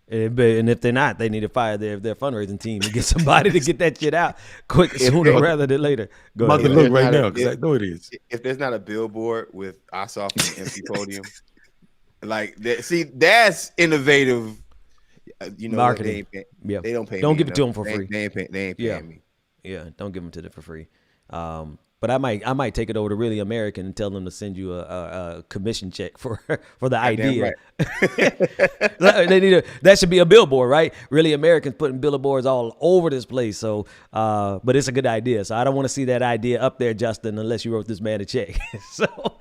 And if they're not, they need to fire their fundraising team and get somebody to get that shit out quick, sooner rather than later. Go ahead. Look right now because I know it is. If there's not a billboard with Ossoff and an empty podium, like that, see, that's innovative. You know, marketing. They don't pay. Don't me give it to them enough. for free. They ain't paying me. Yeah, don't give them to them for free. But I might take it over to Really American and tell them to send you a commission check for the idea. Right. They need that should be a billboard, right? Really Americans putting billboards all over this place. So, but it's a good idea. So I don't want to see that idea up there, Justin, unless you wrote this man a check. So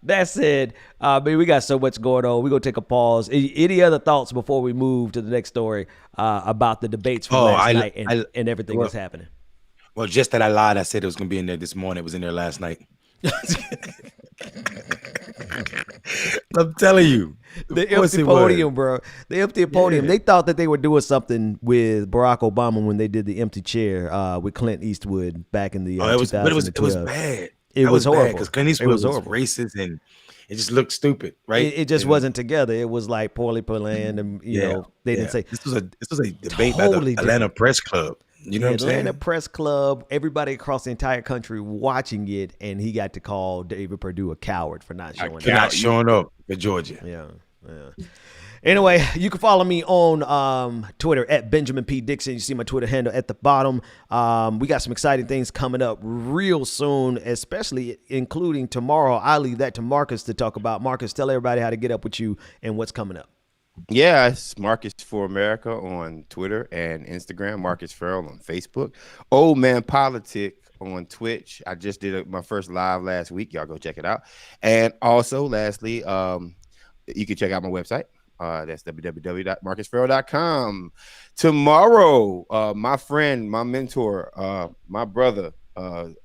that said, we got so much going on. We're gonna take a pause. Any other thoughts before we move to the next story about the debates from last night and everything that's happening? Well, just that I lied. I said it was gonna be in there this morning. It was in there last night. I'm telling you. The empty podium, bro. The empty podium. Yeah. They thought that they were doing something with Barack Obama when they did the empty chair with Clint Eastwood back in the 2012. It was bad. It was horrible because Clint Eastwood was racist and it just looked stupid, right? It just wasn't together. It was like poorly planned, and you know they didn't say. This was a debate by the Atlanta Press Club. You know what I'm saying? Atlanta Press Club. Everybody across the entire country watching it, and he got to call David Perdue a coward for not showing up. Not showing up for Georgia. Yeah. Anyway, you can follow me on Twitter at Benjamin P. Dixon. You see my Twitter handle at the bottom. We got some exciting things coming up real soon, especially including tomorrow. I leave that to Marcus to talk about. Marcus, tell everybody how to get up with you and what's coming up. Yeah, it's Marcus for America on Twitter and Instagram. Marcus Farrell on Facebook. Old Man Politic on Twitch. I just did my first live last week. Y'all go check it out. And also, lastly, you can check out my website. That's www.marcusfarrell.com. Tomorrow, my friend, my mentor, my brother,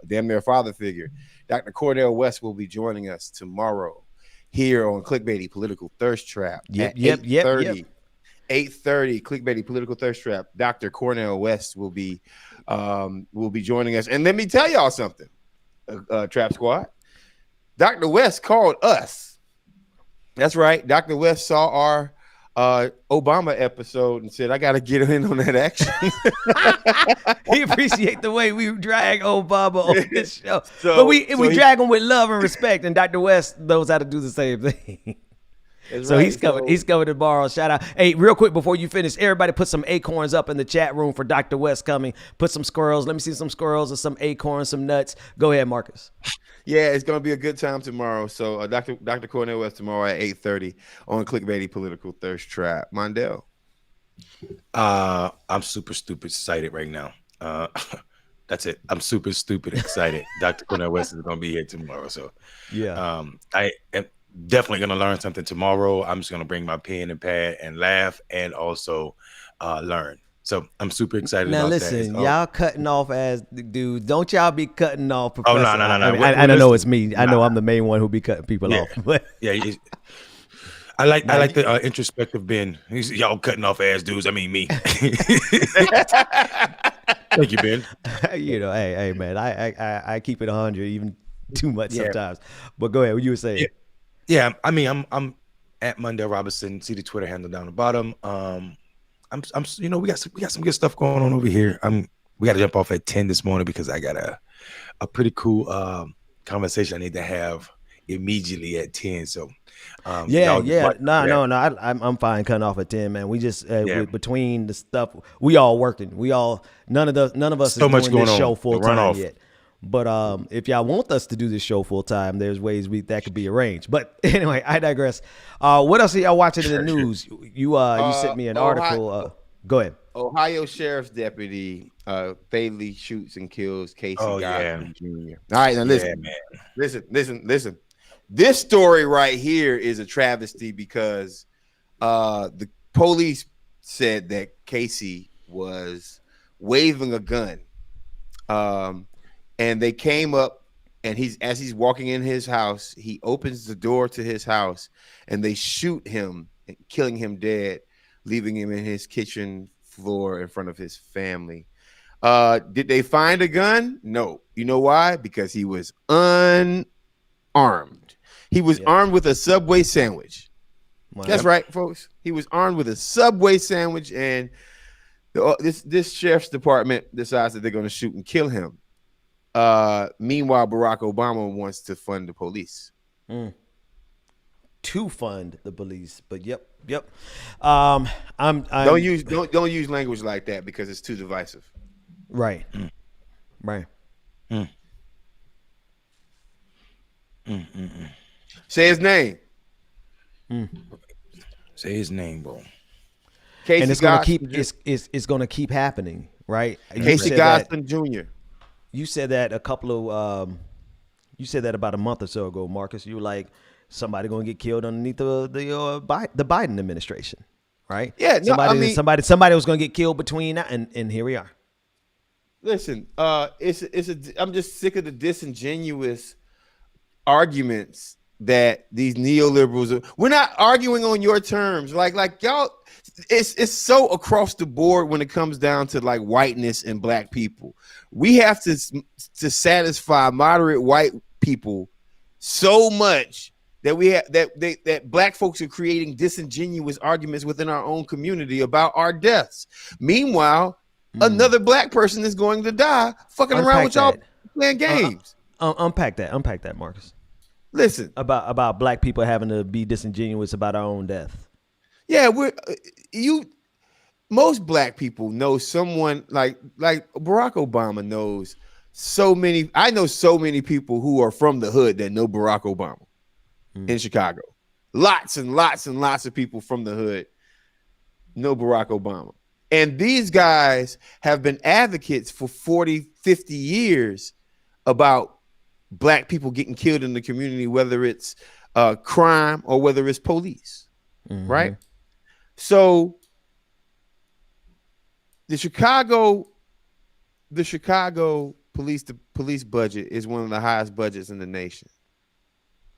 damn near father figure, Dr. Cornel West will be joining us tomorrow here on Clickbaity Political Thirst Trap. Yep. 8:30, Clickbaity Political Thirst Trap. Dr. Cornel West will be joining us. And let me tell y'all something, Trap Squad. Dr. West called us. That's right. Dr. West saw our Obama episode and said, I got to get in on that action. We appreciate the way we drag Obama on this show. But we drag him with love and respect, and Dr. West knows how to do the same thing. So right. He's coming tomorrow. Shout out. Hey, real quick before you finish, everybody put some acorns up in the chat room for Dr. West coming. Put some squirrels. Let me see some squirrels and some acorns, some nuts. Go ahead, Marcus. Yeah, it's going to be a good time tomorrow. So Dr. Cornel West tomorrow at 8:30 on Clickbaity Political Thirst Trap. Mondale. I'm super stupid excited right now. That's it. I'm super stupid excited. Dr. Cornel West is going to be here tomorrow. So yeah, I am definitely going to learn something tomorrow. I'm just going to bring my pen and pad and laugh and also learn. So I'm super excited now about listen, that. y'all cutting off as dudes. Don't y'all be cutting off Professor. No. I know it's me. I know I'm the main one who be cutting people off. Yeah. I like the introspective Ben. Y'all cutting off ass dudes. I mean me. Thank you, Ben. You know, hey man, I keep it 100, even too much sometimes. But go ahead, what you were saying. Yeah, I mean I'm at Mondale Robinson. See the Twitter handle down the bottom. I'm you know, we got some good stuff going on over here. We got to jump off at 10 this morning because I got a pretty cool conversation I need to have immediately at 10. So no, I'm fine cutting off at 10, man. We just between the stuff, we all working. None of us so is doing this show full time yet. But if y'all want us to do this show full time, there's ways that could be arranged. But anyway, I digress. What else are y'all watching in the news? You sent me an article. Go ahead. Ohio Sheriff's Deputy fatally shoots and kills Casey Gosselin Jr. All right, now listen, listen. This story right here is a travesty because the police said that Casey was waving a gun. And they came up, and as he's walking in his house, he opens the door to his house, and they shoot him, killing him dead, leaving him in his kitchen floor in front of his family. Did they find a gun? No. You know why? Because he was unarmed. He was armed with a Subway sandwich. Wow. That's right, folks. He was armed with a Subway sandwich, and this sheriff's department decides that they're going to shoot and kill him. Meanwhile, Barack Obama wants to fund the police. To fund the police, but yep. I'm don't use language like that because it's too divisive. Right. Right. Say his name. Say his name, bro. Casey and it's gonna keep it's gonna keep happening, right? Casey Gosselin Jr. You said that you said that about a month or so ago, Marcus. You were like, somebody gonna get killed underneath the Biden administration, right? Yeah, somebody was gonna get killed between that, and here we are. Listen, I'm just sick of the disingenuous arguments that these neoliberals are. We're not arguing on your terms. Like y'all, it's so across the board when it comes down to like whiteness and black people. We have to satisfy moderate white people so much that we have that black folks are creating disingenuous arguments within our own community about our deaths. Meanwhile, another black person is going to die fucking around with y'all playing games. Unpack that, Marcus. Listen, about black people having to be disingenuous about our own death. Yeah, most black people know someone like Barack Obama knows so many. I know so many people who are from the hood that know Barack Obama in Chicago. Lots and lots and lots of people from the hood know Barack Obama. And these guys have been advocates for 40, 50 years about black people getting killed in the community, whether it's crime or whether it's police, right? So the Chicago police budget is one of the highest budgets in the nation,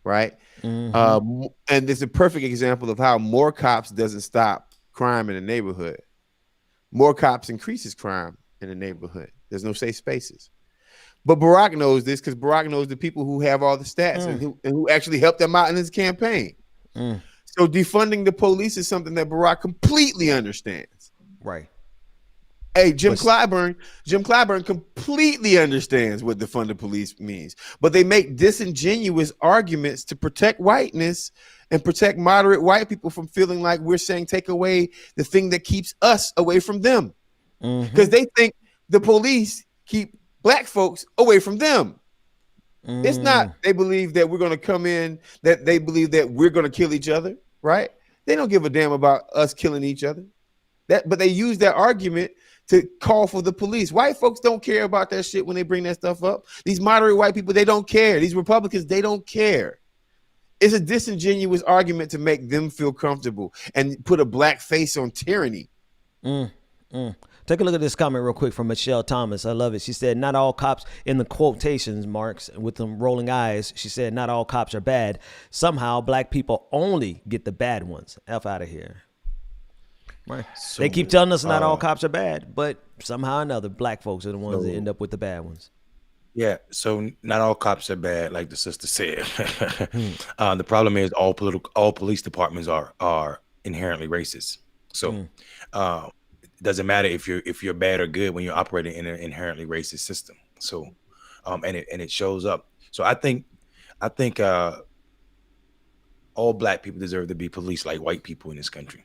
right? And it's a perfect example of how more cops doesn't stop crime in the neighborhood. More cops increases crime in the neighborhood. There's no safe spaces. But Barack knows this because Barack knows the people who have all the stats and who actually helped them out in his campaign. So defunding the police is something that Barack completely understands. Right. Hey, Jim Clyburn completely understands what defund the police means. But they make disingenuous arguments to protect whiteness and protect moderate white people from feeling like we're saying take away the thing that keeps us away from them. Because they think the police keep black folks away from them. It's not they believe that we're going to come in, that they believe that we're going to kill each other, right? They don't give a damn about us killing each other. But they use that argument to call for the police. White folks don't care about that shit when they bring that stuff up. These moderate white people, they don't care. These Republicans, they don't care. It's a disingenuous argument to make them feel comfortable and put a black face on tyranny. Take a look at this comment real quick from Michelle Thomas. I love it. She said, not all cops, in the quotations marks with them rolling eyes, she said, not all cops are bad. Somehow black people only get the bad ones. F out of here. Right. So, they keep telling us not all cops are bad, but somehow or another, black folks are the ones that end up with the bad ones. Yeah, so not all cops are bad, like the sister said. The problem is all police departments are inherently racist. So it doesn't matter if you're bad or good when you're operating in an inherently racist system. So and it shows up. So I think all black people deserve to be policed like white people in this country.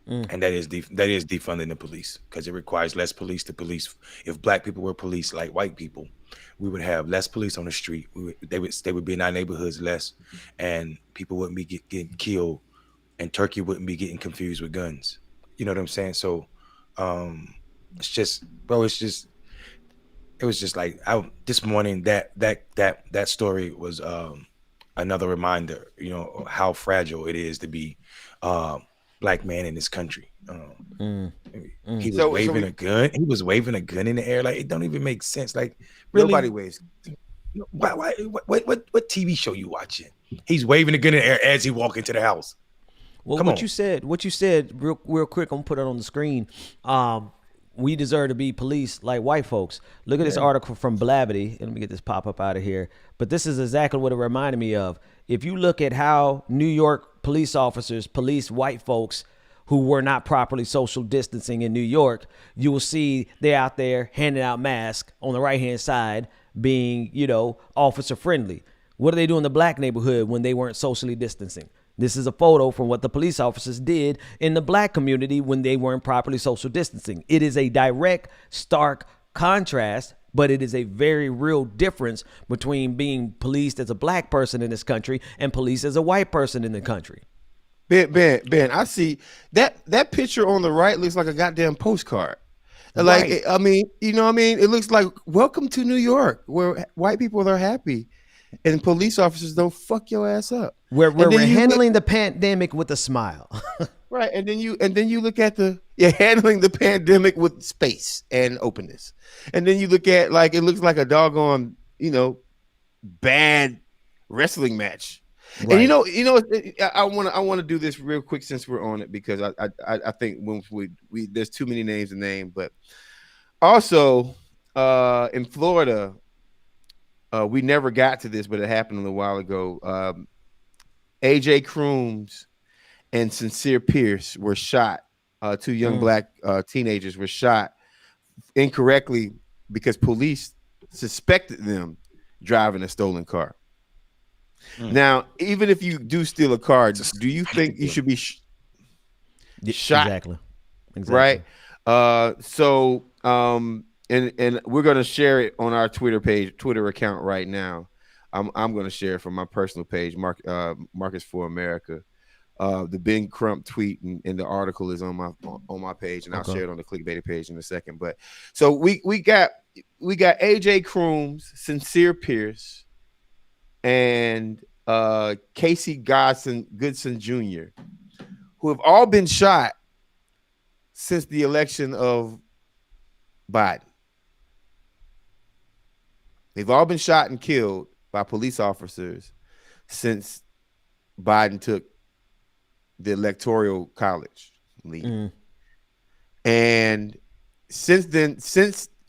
And that is defunding the police, because it requires less police to police. If black people were policed like white people, we would have less police on the street. They would be in our neighborhoods less, and people wouldn't be getting killed, and Turkey wouldn't be getting confused with guns. You know what I'm saying? So it's just, bro, it was just like this morning that story was another reminder, you know, how fragile it is to be black man in this country. He was waving a gun. He was waving a gun in the air. Like, it don't even make sense. Like, really? Nobody waves. What TV show you watching? He's waving a gun in the air as he walk into the house. Well, what you said real quick, I'm gonna put it on the screen. We deserve to be policed like white folks. Look at this article from Blavity. Let me get this pop up out of here. But this is exactly what it reminded me of. If you look at how New York police officers police white folks who were not properly social distancing in New York, you will see they're out there handing out masks on the right-hand side, being, you know, officer friendly. What do they do in the black neighborhood when they weren't socially distancing? This is a photo from what the police officers did in the black community when they weren't properly social distancing. It is a direct, stark contrast, but it is a very real difference between being policed as a black person in this country and policed as a white person in the country. Ben, I see that picture on the right looks like a goddamn postcard. Like, right. I mean, you know what I mean? It looks like welcome to New York, where white people are happy and police officers don't fuck your ass up. We're handling the pandemic with a smile. Right, and then you look at handling the pandemic with space and openness, and then you look at like it looks like a doggone bad wrestling match. Right. And I want to do this real quick since we're on it, because I think when we there's too many names to name, but also in Florida, we never got to this, but it happened a little while ago. AJ Crooms and Sincere Pierce were shot. Two young black teenagers were shot incorrectly because police suspected them driving a stolen car. Now, even if you do steal a car, do you think you should be shot? Exactly. Right. And we're gonna share it on our Twitter account right now. I'm gonna share it from my personal page, Marcus for America. The Ben Crump tweet and the article is on my page, and I'll share it on the Clickbaity page in a second. But so we got AJ Crooms, Sincere Pierce, and Casey Goodson Jr., who have all been shot since the election of Biden. They've all been shot and killed by police officers since Biden took the Electoral College lead. And since then,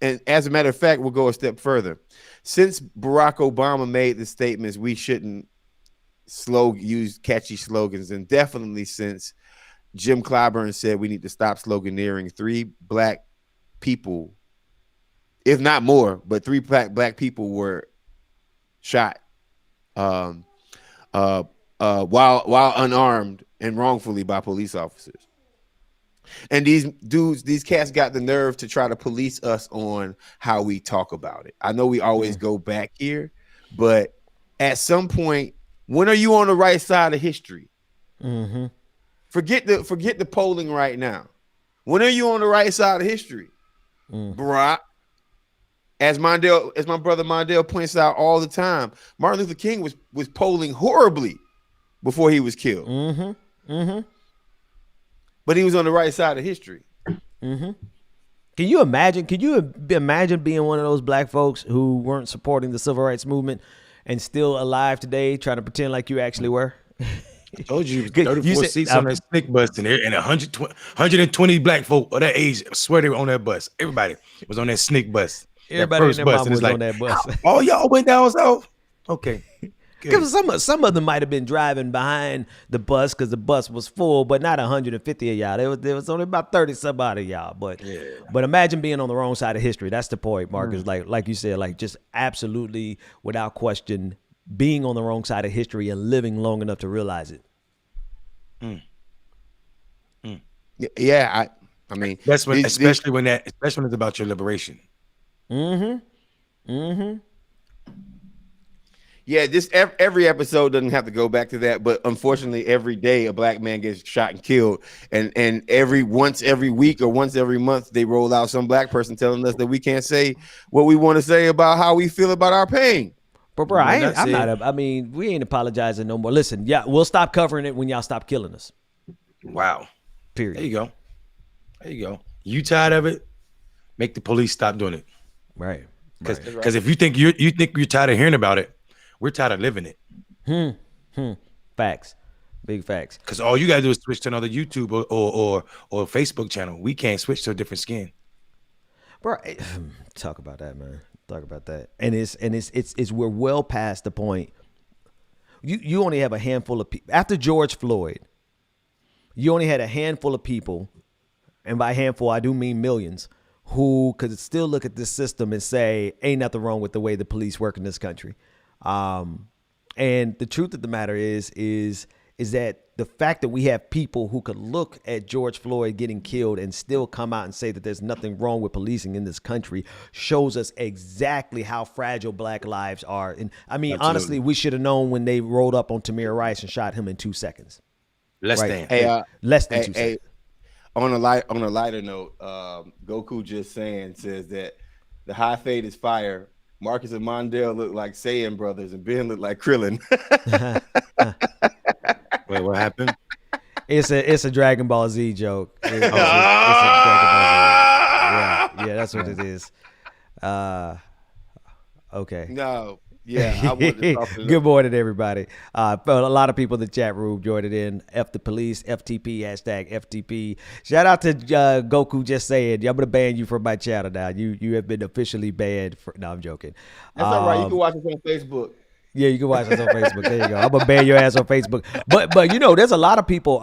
and as a matter of fact, we'll go a step further. Since Barack Obama made the statements we shouldn't use catchy slogans, and definitely since Jim Clyburn said we need to stop sloganeering, 3 black people, if not more, but 3 black people were shot while unarmed and wrongfully by police officers. And these cats got the nerve to try to police us on how we talk about it. I know we always go back here, but at some point, when are you on the right side of history? Forget the polling right now. When are you on the right side of history? Barack, as my brother Mondale points out all the time, Martin Luther King was polling horribly before he was killed. But he was on the right side of history. Can you imagine being one of those black folks who weren't supporting the civil rights movement and still alive today, trying to pretend like you actually were? I told you, 34 seats on that SNCC bus, and 120 black folk of that age, I swear they were on that bus. Everybody was on that SNCC bus. Everybody in their mama was on that bus. Oh, y'all went down south? Okay. Because some of them might have been driving behind the bus because the bus was full, but not 150 of y'all. There was only about 30 somebody of y'all. But imagine being on the wrong side of history. That's the point, Marcus. Like you said, like just absolutely without question, being on the wrong side of history and living long enough to realize it. Yeah, I mean that's when, especially when it's about your liberation. Yeah, every episode doesn't have to go back to that, but unfortunately, every day a black man gets shot and killed, and once every week or once every month they roll out some black person telling us that we can't say what we want to say about how we feel about our pain. But bro, we ain't apologizing no more. Listen, yeah, we'll stop covering it when y'all stop killing us. Wow. Period. There you go. You tired of it? Make the police stop doing it. Right. Because if you think you're tired of hearing about it, we're tired of living it. Facts. Big facts. Because all you gotta do is switch to another YouTube or Facebook channel. We can't switch to a different skin. Bro, talk about that, man. Talk about that. And it's we're well past the point. You only have a handful of people after George Floyd. You only had a handful of people, and by handful I do mean millions, who could still look at this system and say, ain't nothing wrong with the way the police work in this country. And the truth of the matter is that the fact that we have people who could look at George Floyd getting killed and still come out and say that there's nothing wrong with policing in this country shows us exactly how fragile black lives are. And I mean, Absolutely. honestly, we should have known when they rolled up on Tamir Rice and shot him in 2 seconds. Less than 2 seconds. On a lighter note, Goku just says that the high fade is fire. Marcus and Mondale look like Saiyan brothers, and Ben look like Krillin. Wait, what happened? It's a Dragon Ball Z joke. It's a Dragon Ball Z. Yeah, that's what it is. Okay. No. Yeah, I want to talk to Good morning, everybody. A lot of people in the chat room joined it in. F the police, FTP, hashtag FTP. Shout out to Goku just saying, I'm going to ban you from my channel now. You have been officially banned. No, I'm joking. That's all right. You can watch us on Facebook. Yeah, you can watch us on Facebook. There you go. I'm going to ban your ass on Facebook. But you know, there's a lot of people,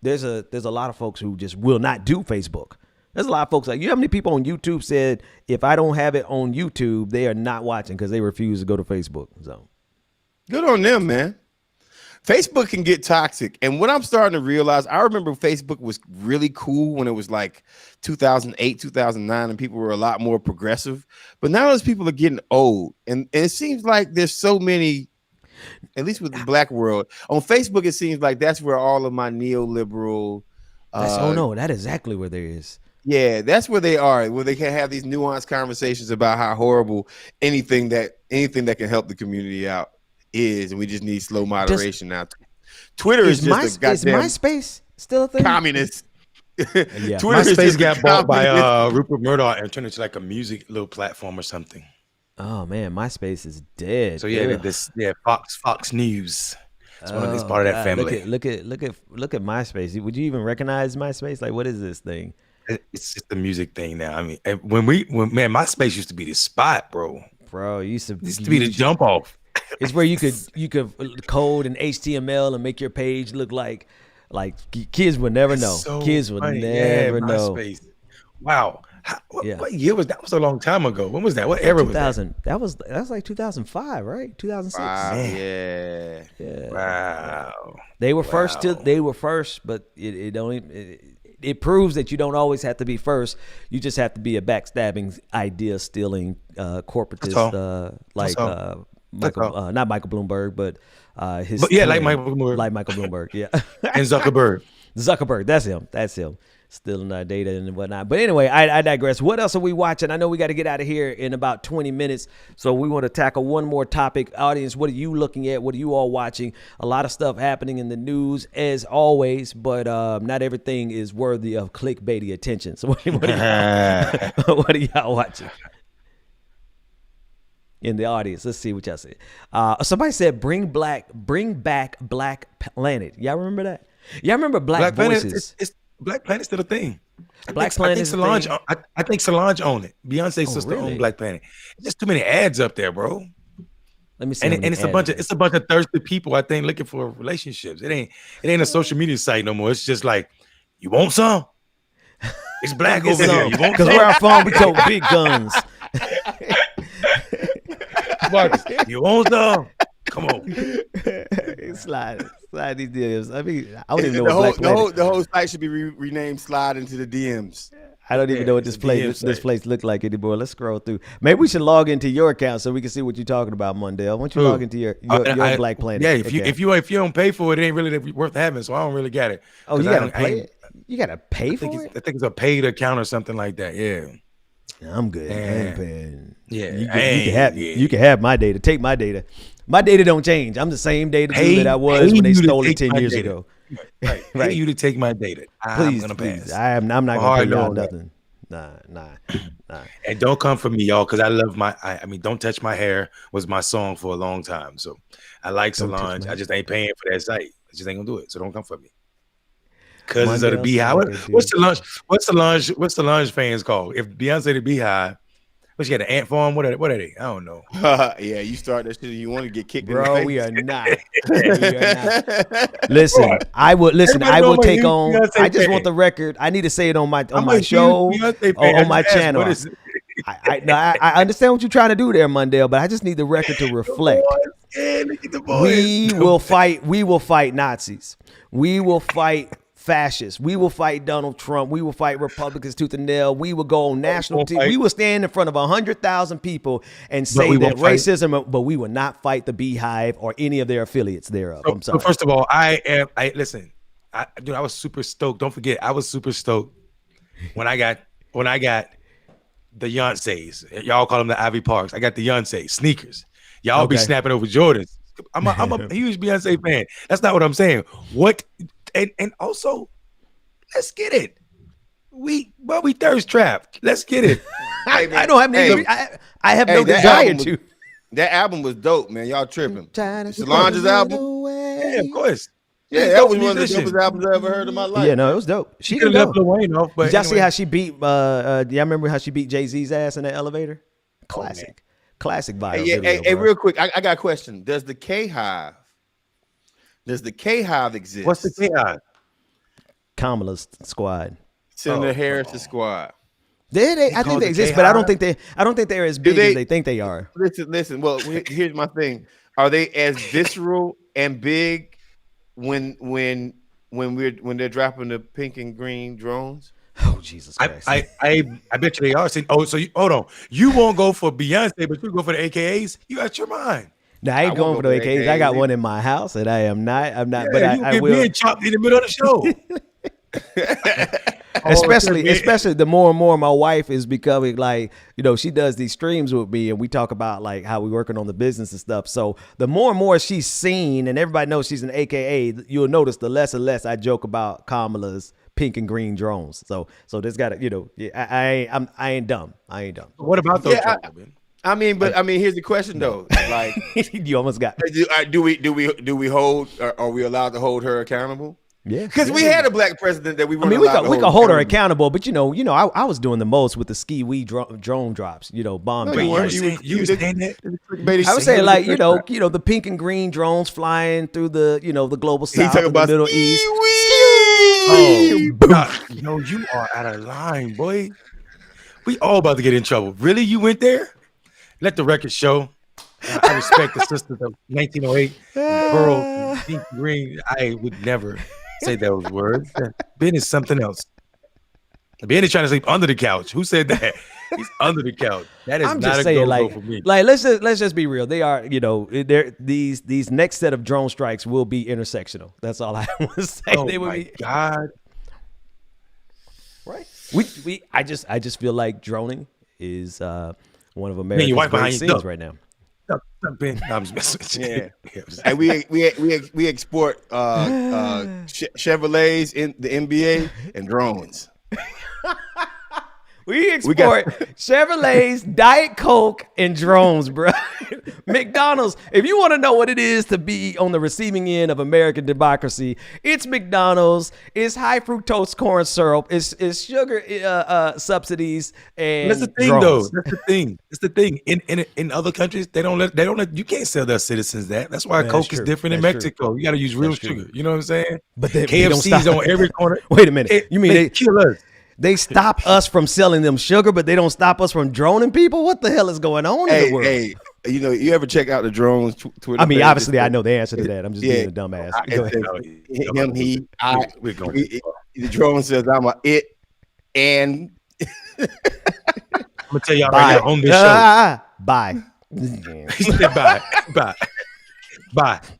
there's a lot of folks who just will not do Facebook. There's a lot of folks like, you know how many people on YouTube said, if I don't have it on YouTube, they are not watching because they refuse to go to Facebook. So good on them, man. Facebook can get toxic. And what I'm starting to realize, I remember Facebook was really cool when it was like 2008, 2009, and people were a lot more progressive. But now those people are getting old. And it seems like there's so many, at least with the black world, on Facebook, it seems like that's where all of my neoliberal. Oh, no, that is exactly where there is. Yeah, that's where they are, where they can have these nuanced conversations about how horrible anything that can help the community out is, and we just need slow moderation now. Twitter is just a goddamn is MySpace still a thing? Communist. Yeah. Twitter MySpace got bought by Rupert Murdoch and turned into like a music little platform or something. Oh man, MySpace is dead. So yeah, Fox News. It's one of these part of that family. Look at MySpace. Would you even recognize MySpace? Like, what is this thing? It's just the music thing now. I mean, when MySpace used to be the spot, bro. Bro, it used to be the jump off. It's where you could code in HTML and make your page look like kids would never know. So kids would funny. never know. MySpace. Wow. What year was that? Was a long time ago. When was that? What era was that? That was like 2005, right? 2006. Yeah. Wow. They were first. They were first, but it proves that you don't always have to be first. You just have to be a backstabbing, idea stealing, corporatist, not Michael Bloomberg, but his. But yeah, like Michael Bloomberg, yeah. And Zuckerberg, that's him. Stealing our data and whatnot. But anyway, I digress. What else are we watching? I know we got to get out of here in about 20 minutes. So we want to tackle one more topic. Audience, what are you looking at? What are you all watching? A lot of stuff happening in the news as always, but not everything is worthy of clickbaity attention. So what are y'all watching? In the audience, let's see what y'all say. Somebody said, bring back Black Planet. Y'all remember that? Y'all remember Black Voices? Black Planet's still a thing. Black Planet is Solange. I think Solange owned it. Beyonce's sister owned Black Planet. There's just too many ads up there, bro. Let me see. And it's a bunch of thirsty people, I think, looking for relationships. It ain't a social media site no more. It's just like, you want some? It's black over here. You want some? Because where I'm from, we tote big guns. Marcus, you want some? Come on. Slide these DMs. I mean, I don't even know what the whole site should be renamed Slide into the DMs. I don't even know what this place look like anymore. Let's scroll through. Maybe we should log into your account so we can see what you're talking about, Mondale. Why don't you log into your Black Planet? Yeah, if you don't pay for it, it ain't really worth having. So I don't really get it. Oh, you gotta pay. You gotta pay for it. I think it's a paid account or something like that. Yeah. I'm good. I ain't paying. Yeah, you can have my data. Take my data. My data don't change. I'm the same data dude that I was when they stole it 10 years ago. Right. Pay you to take my data. Please. I'm not gonna pay y'all nothing. Nah. And don't come for me, y'all, because I love I mean, Don't Touch My Hair was my song for a long time. So I like Solange. I just ain't paying for that site. I just ain't gonna do it. So don't come for me. Cousins of the Beehive. What's Solange fans called? If Beyonce the Beehive, what, she got an ant farm? What are they? I don't know. Yeah, you start that shit. You want to get kicked, bro? In the face. We are not. Listen, I will take on. I just want the record. I need to say it on my show, on my channel. I understand what you're trying to do there, Mondale, but I just need the record to reflect. We will fight. We will fight Nazis. We will fight fascists. We will fight Donald Trump. We will fight Republicans tooth and nail. We will go on national TV. We will stand in front of 100,000 people and say that racism, but we will not fight the Beehive or any of their affiliates thereof. I'm sorry. So first of all, I was super stoked. Don't forget, I was super stoked when I got the Yoncés. Y'all call them the Ivy Parks. I got the Yoncé sneakers. Y'all be snapping over Jordans. I'm a huge Beyonce fan. That's not what I'm saying. What and also, let's get it. We Thirsttrap. Let's get it. I don't have any. I have no desire to. That album was dope, man. Y'all tripping. Solange's album. Yeah, of course. Yeah, that was one of the dopest albums I ever heard in my life. Yeah, no, it was dope. She could have left Lil Wayne off, but did y'all see how she beat? Y'all remember how she beat Jay-Z's ass in that elevator? Classic, classic vibe. Hey, real quick, I got a question. Does the K-Hive exist? What's the K-Hive? Kamala's squad. Senator Harris's squad. I think they exist, but I don't think they're as big as they think they are. Listen. Well, here's my thing. Are they as visceral and big when they're dropping the pink and green drones? Oh, Jesus Christ. I bet you they are. So hold on. You won't go for Beyonce, but you go for the AKAs? You out your mind. No, I ain't going for the AKAs. I got one in my house, and I'm not. Yeah, but I will. Being chopped in the middle of the show. Especially the more and more my wife is becoming like, she does these streams with me and we talk about like how we working on the business and stuff. So the more and more she's seen and everybody knows she's an AKA, you'll notice the less and less I joke about Kamala's pink and green drones. So there's got to, I ain't dumb. What about those drones, man? I mean, here's the question though. Like, you almost got. Do we hold? Are we allowed to hold her accountable? Yeah, because we had a black president that we weren't. We could hold her accountable, but I was doing the most with the ski-wee drone drops. Bomb drops. You was saying that? I was saying like the pink and green drones flying through the the global south and the Middle East. Oh, no, you are out of line, boy. We all about to get in trouble. Really, you went there? Let the record show. I respect the sisters of 1908, Pearl, pink, green. I would never say those words. Ben is something else. Ben is trying to sleep under the couch. Who said that? He's under the couch. That is not a go for me. Like let's just be real. They are, these next set of drone strikes will be intersectional. That's all I want to say. Oh my God. Right. I just feel like droning is one of America's great scenes right now. Ben, I'm just messing with you. And we export Chevrolets in the NBA and drones. We export Chevrolets, Diet Coke, and drones, bro. McDonald's, if you want to know what it is to be on the receiving end of American democracy, it's McDonald's, it's high fructose corn syrup, it's sugar subsidies, and that's the thing, drones. though. That's the thing. It's the thing. In other countries, they don't let you can't sell their citizens that. That's why Coke is different in Mexico. True. You got to use real sugar. You know what I'm saying? But KFC's on every corner. Wait a minute. You mean they kill us? They stop us from selling them sugar, but they don't stop us from droning people? What the hell is going on in the world? Hey, you ever check out the drones Twitter? I mean, obviously, I know the answer to that. I'm just being a dumbass. The drone says, I'm a it, and... I'm going to tell y'all right now on this show. Bye. He said bye.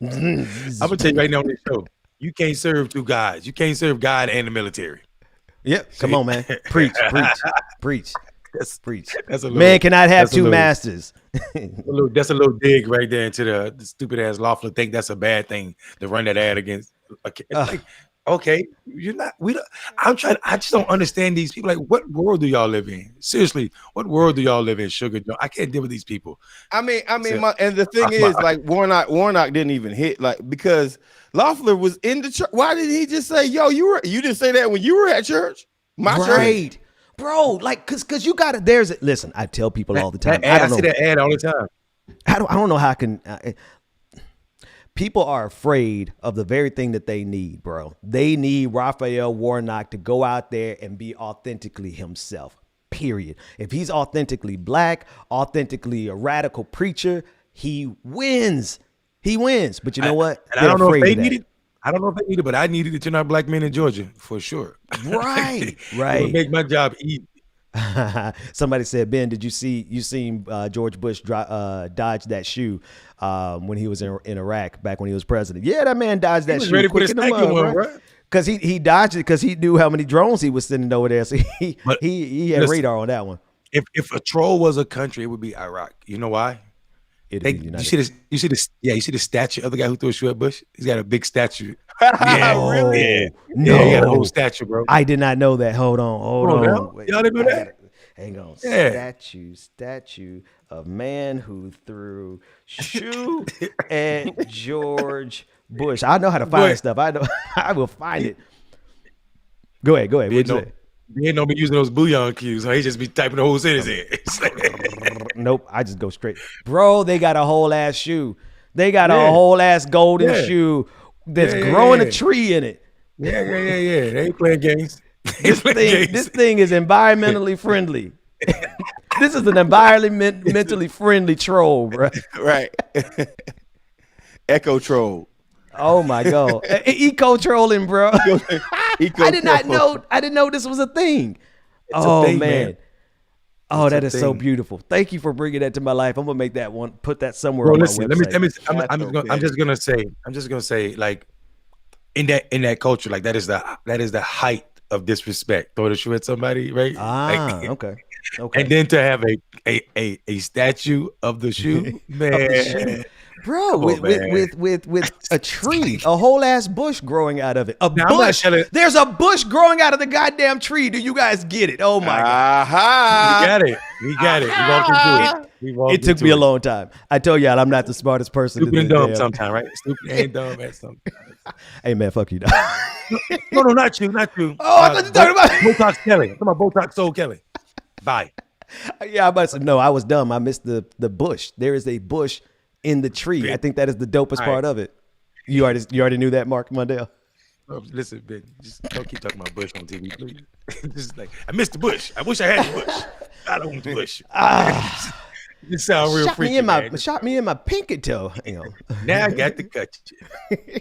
I'm going to tell you right now on this show, you can't serve two guys. You can't serve God and the military. Yep. Come on, man. Preach. Preach. That's a little, man cannot have two masters. That's a little dig right there into the stupid ass Loeffler think that's a bad thing to run that ad against. Like, okay, you're not. I just don't understand these people. Like, what world do y'all live in? Seriously, what world do y'all live in? Sugar, I can't deal with these people. And the thing is, like, Warnock didn't even hit, like, because Loeffler was in the church. Why didn't he just say, "Yo, you didn't say that when you were at church"? Church, bro. Like, cause you got to. Listen, I tell people all the time. I see that ad all the time. I don't know how I can. People are afraid of the very thing that they need, bro. They need Raphael Warnock to go out there and be authentically himself, period. If he's authentically black, authentically a radical preacher, he wins. He wins. But you know what? And I don't know if they need it. I don't know if they need it, but I needed it to not black men in Georgia, for sure. Right. It would make my job easy. Somebody said, Ben, did you seen George Bush dodge that shoe when he was in Iraq back when he was president? Yeah, that man dodged that shoe. Ready for the second one, right? Because he dodged it because he knew how many drones he was sending over there. So he had radar on that one. If a troll was a country, it would be Iraq. You know why? it'll be the You United see this? You see the statue of the guy who threw a shoe at Bush? He's got a big statue. No, Really? no. Yeah, he got a whole statue, bro. I did not know that. Hold on. Now. Wait, Y'all didn't know that? hang on. Yeah. Statue of man who threw shoe at George Bush. I know how to find stuff. I know. I will find it. Go ahead. What'd you say? He ain't no be using those bouillon cues. So he just be typing the whole sentence in. Nope. I just go straight. Bro, they got a whole ass shoe. They got a whole ass golden shoe that's growing a tree in it. Yeah. They ain't playing games. This thing is environmentally friendly. This is an environmentally friendly troll, bro. Right. Echo troll. Oh my god. Eco trolling, bro. I did not know this was a thing. Man. Oh, that is so beautiful. Thank you for bringing that to my life. I'm gonna make that one, put that somewhere on my website. I'm just gonna say, like, in that culture, like that is the height of disrespect. Throw the shoe at somebody, right? Okay. And then to have a statue of the shoe, man. Bro, with a tree, a whole ass bush growing out of it. There's a bush growing out of the goddamn tree. Do you guys get it? Oh my god. We got it. We walked into it. It took me a long time. I told y'all I'm not the smartest person. Stupid and dumb sometimes, right? Stupid and dumb at sometimes. Hey man, fuck you. No, not you. Oh, I thought you talking about Botox Kelly. I'm talking about Botox Soul Kelly. Bye. Yeah, I must have. No, I was dumb. I missed the bush. There is a bush in the tree. I think that is the dopest part of it. You already knew that, Mark Mondale? Oh, listen, Ben, just don't keep talking about Bush on TV, please. Just like, I missed the bush. I wish I had the bush. I don't want the bush. This sounds real freaky, Shot me in my pinky toe. Now I got to cut you.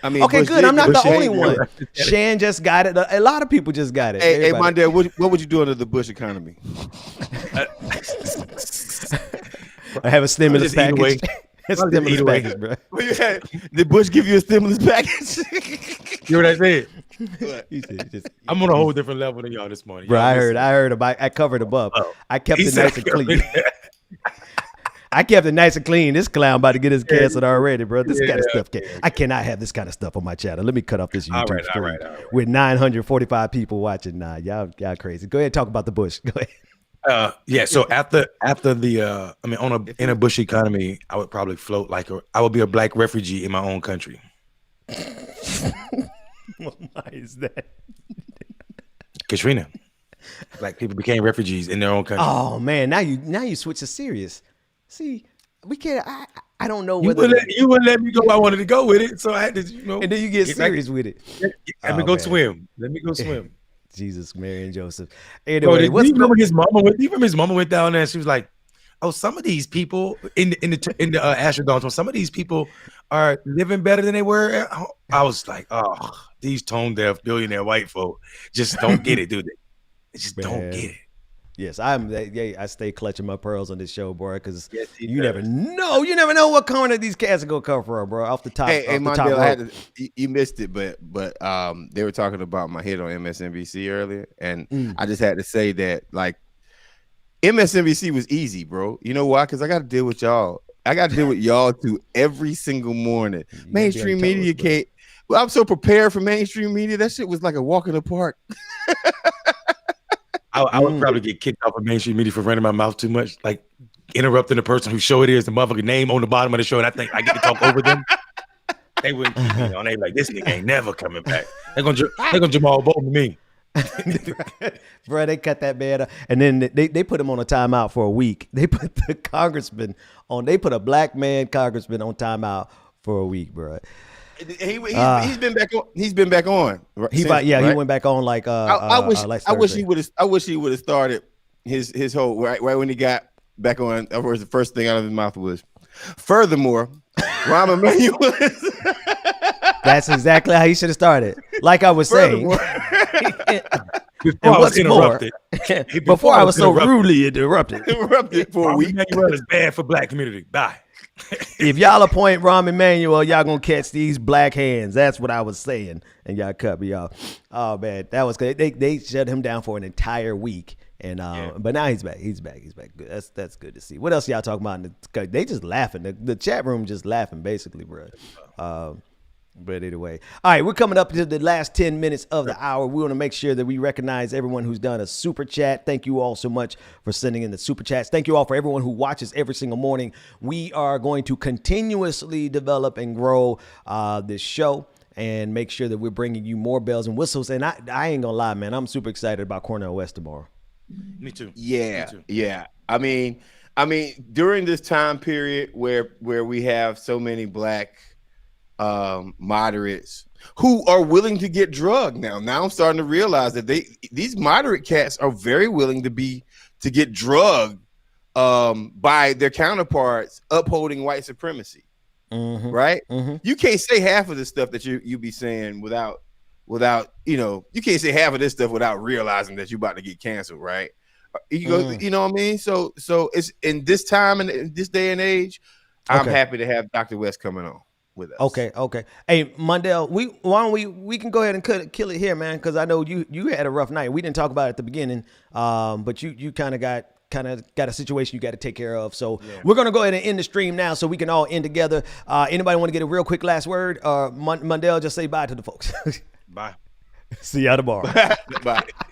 I mean, okay, Bush good. I'm not the only one. Right. Shan just got it. A lot of people just got it. Hey, Mondale, what would you do under the Bush economy? I have a stimulus package. A stimulus package, bro. Did Bush give you a stimulus package? You know what I said? I'm on a whole different level than y'all this morning. Bro, I heard about. I covered above. I kept it nice and clean. I kept it nice and clean. This clown about to get his canceled already, bro. This kind of stuff. I cannot have this kind of stuff on my channel. Let me cut off this YouTube stream. All right. With 945 people watching. Nah, y'all crazy. Go ahead and talk about the Bush. Go ahead. So after the in a Bush economy, I would probably float I would be a black refugee in my own country. Why is that? Katrina. Black people became refugees in their own country. Oh man, now you switch to serious. See, we can't. I don't know whether you wouldn't let me go. I wanted to go with it, so I had to, And then you get serious with it. Let me go swim. Jesus, Mary and Joseph. Anyway, do you remember his mama went down there and she was like, "Oh, some of these people in the Astrodome, some of these people are living better than they were." I was like, "Oh, these tone deaf billionaire white folk just don't get it, do they? They just don't get it." Yes, I stay clutching my pearls on this show, bro, because you never know what corner these cats are gonna come from, bro. Off the top. Hey, Mondale, you missed it, but they were talking about my hit on MSNBC earlier, and I just had to say that like MSNBC was easy, bro. You know why? Because I got to deal with y'all. I got to deal with y'all too every single morning. Mainstream media can't. Well, I'm so prepared for mainstream media. That shit was like a walk in the park. I would probably get kicked off of mainstream media for running my mouth too much, like interrupting the person whose show it is, the motherfucking name on the bottom of the show, and I think I get to talk over them. They wouldn't keep me on. They like, this nigga ain't never coming back. They're gonna Jamal Bolton me. Bro, they cut that man up. And then they put him on a timeout for a week. They put the congressman on. They put a black man congressman on timeout for a week, bro. He's been back on. He's been back on. He went back on like. I wish he would have started his whole right when he got back on. Of course, the first thing out of his mouth was, "Furthermore, Rahm Emanuel." That's exactly how he should have started. Like I was saying. Before I was interrupted. Before I was so rudely interrupted. For a week. Emanuel is bad for black community. Bye. If y'all appoint Rahm Emanuel, y'all gonna catch these black hands. That's what I was saying, and y'all cut me off. Oh man, that was good. They shut him down for an entire week, And but now he's back. He's back. Good. That's good to see. What else y'all talking about? They just laughing. The chat room just laughing basically, bro. But anyway, all right, we're coming up to the last 10 minutes of the hour. We want to make sure that we recognize everyone who's done a super chat. Thank you all so much for sending in the super chats. Thank you all for everyone who watches every single morning. We are going to continuously develop and grow this show and make sure that we're bringing you more bells and whistles. And I ain't gonna lie, man, I'm super excited about Cornell West tomorrow. Me too. Yeah, Me too. yeah. I mean, during this time period where we have so many black moderates who are willing to get drugged now. Now I'm starting to realize that these moderate cats are very willing to get drugged by their counterparts upholding white supremacy. Mm-hmm. Right? Mm-hmm. You can't say half of the stuff that you be saying without you can't say half of this stuff without realizing that you're about to get canceled, right? You go, you know what I mean? So it's in this time and in this day and age, I'm happy to have Dr. West coming on with us. Okay. Hey, Mundell, we can go ahead and kill it here, man, because I know you had a rough night. We didn't talk about it at the beginning, but you kind of got a situation you got to take care of. So we're going to go ahead and end the stream now so we can all end together. Anybody want to get a real quick last word? Mundell, just say bye to the folks. Bye. See y'all tomorrow. Bye.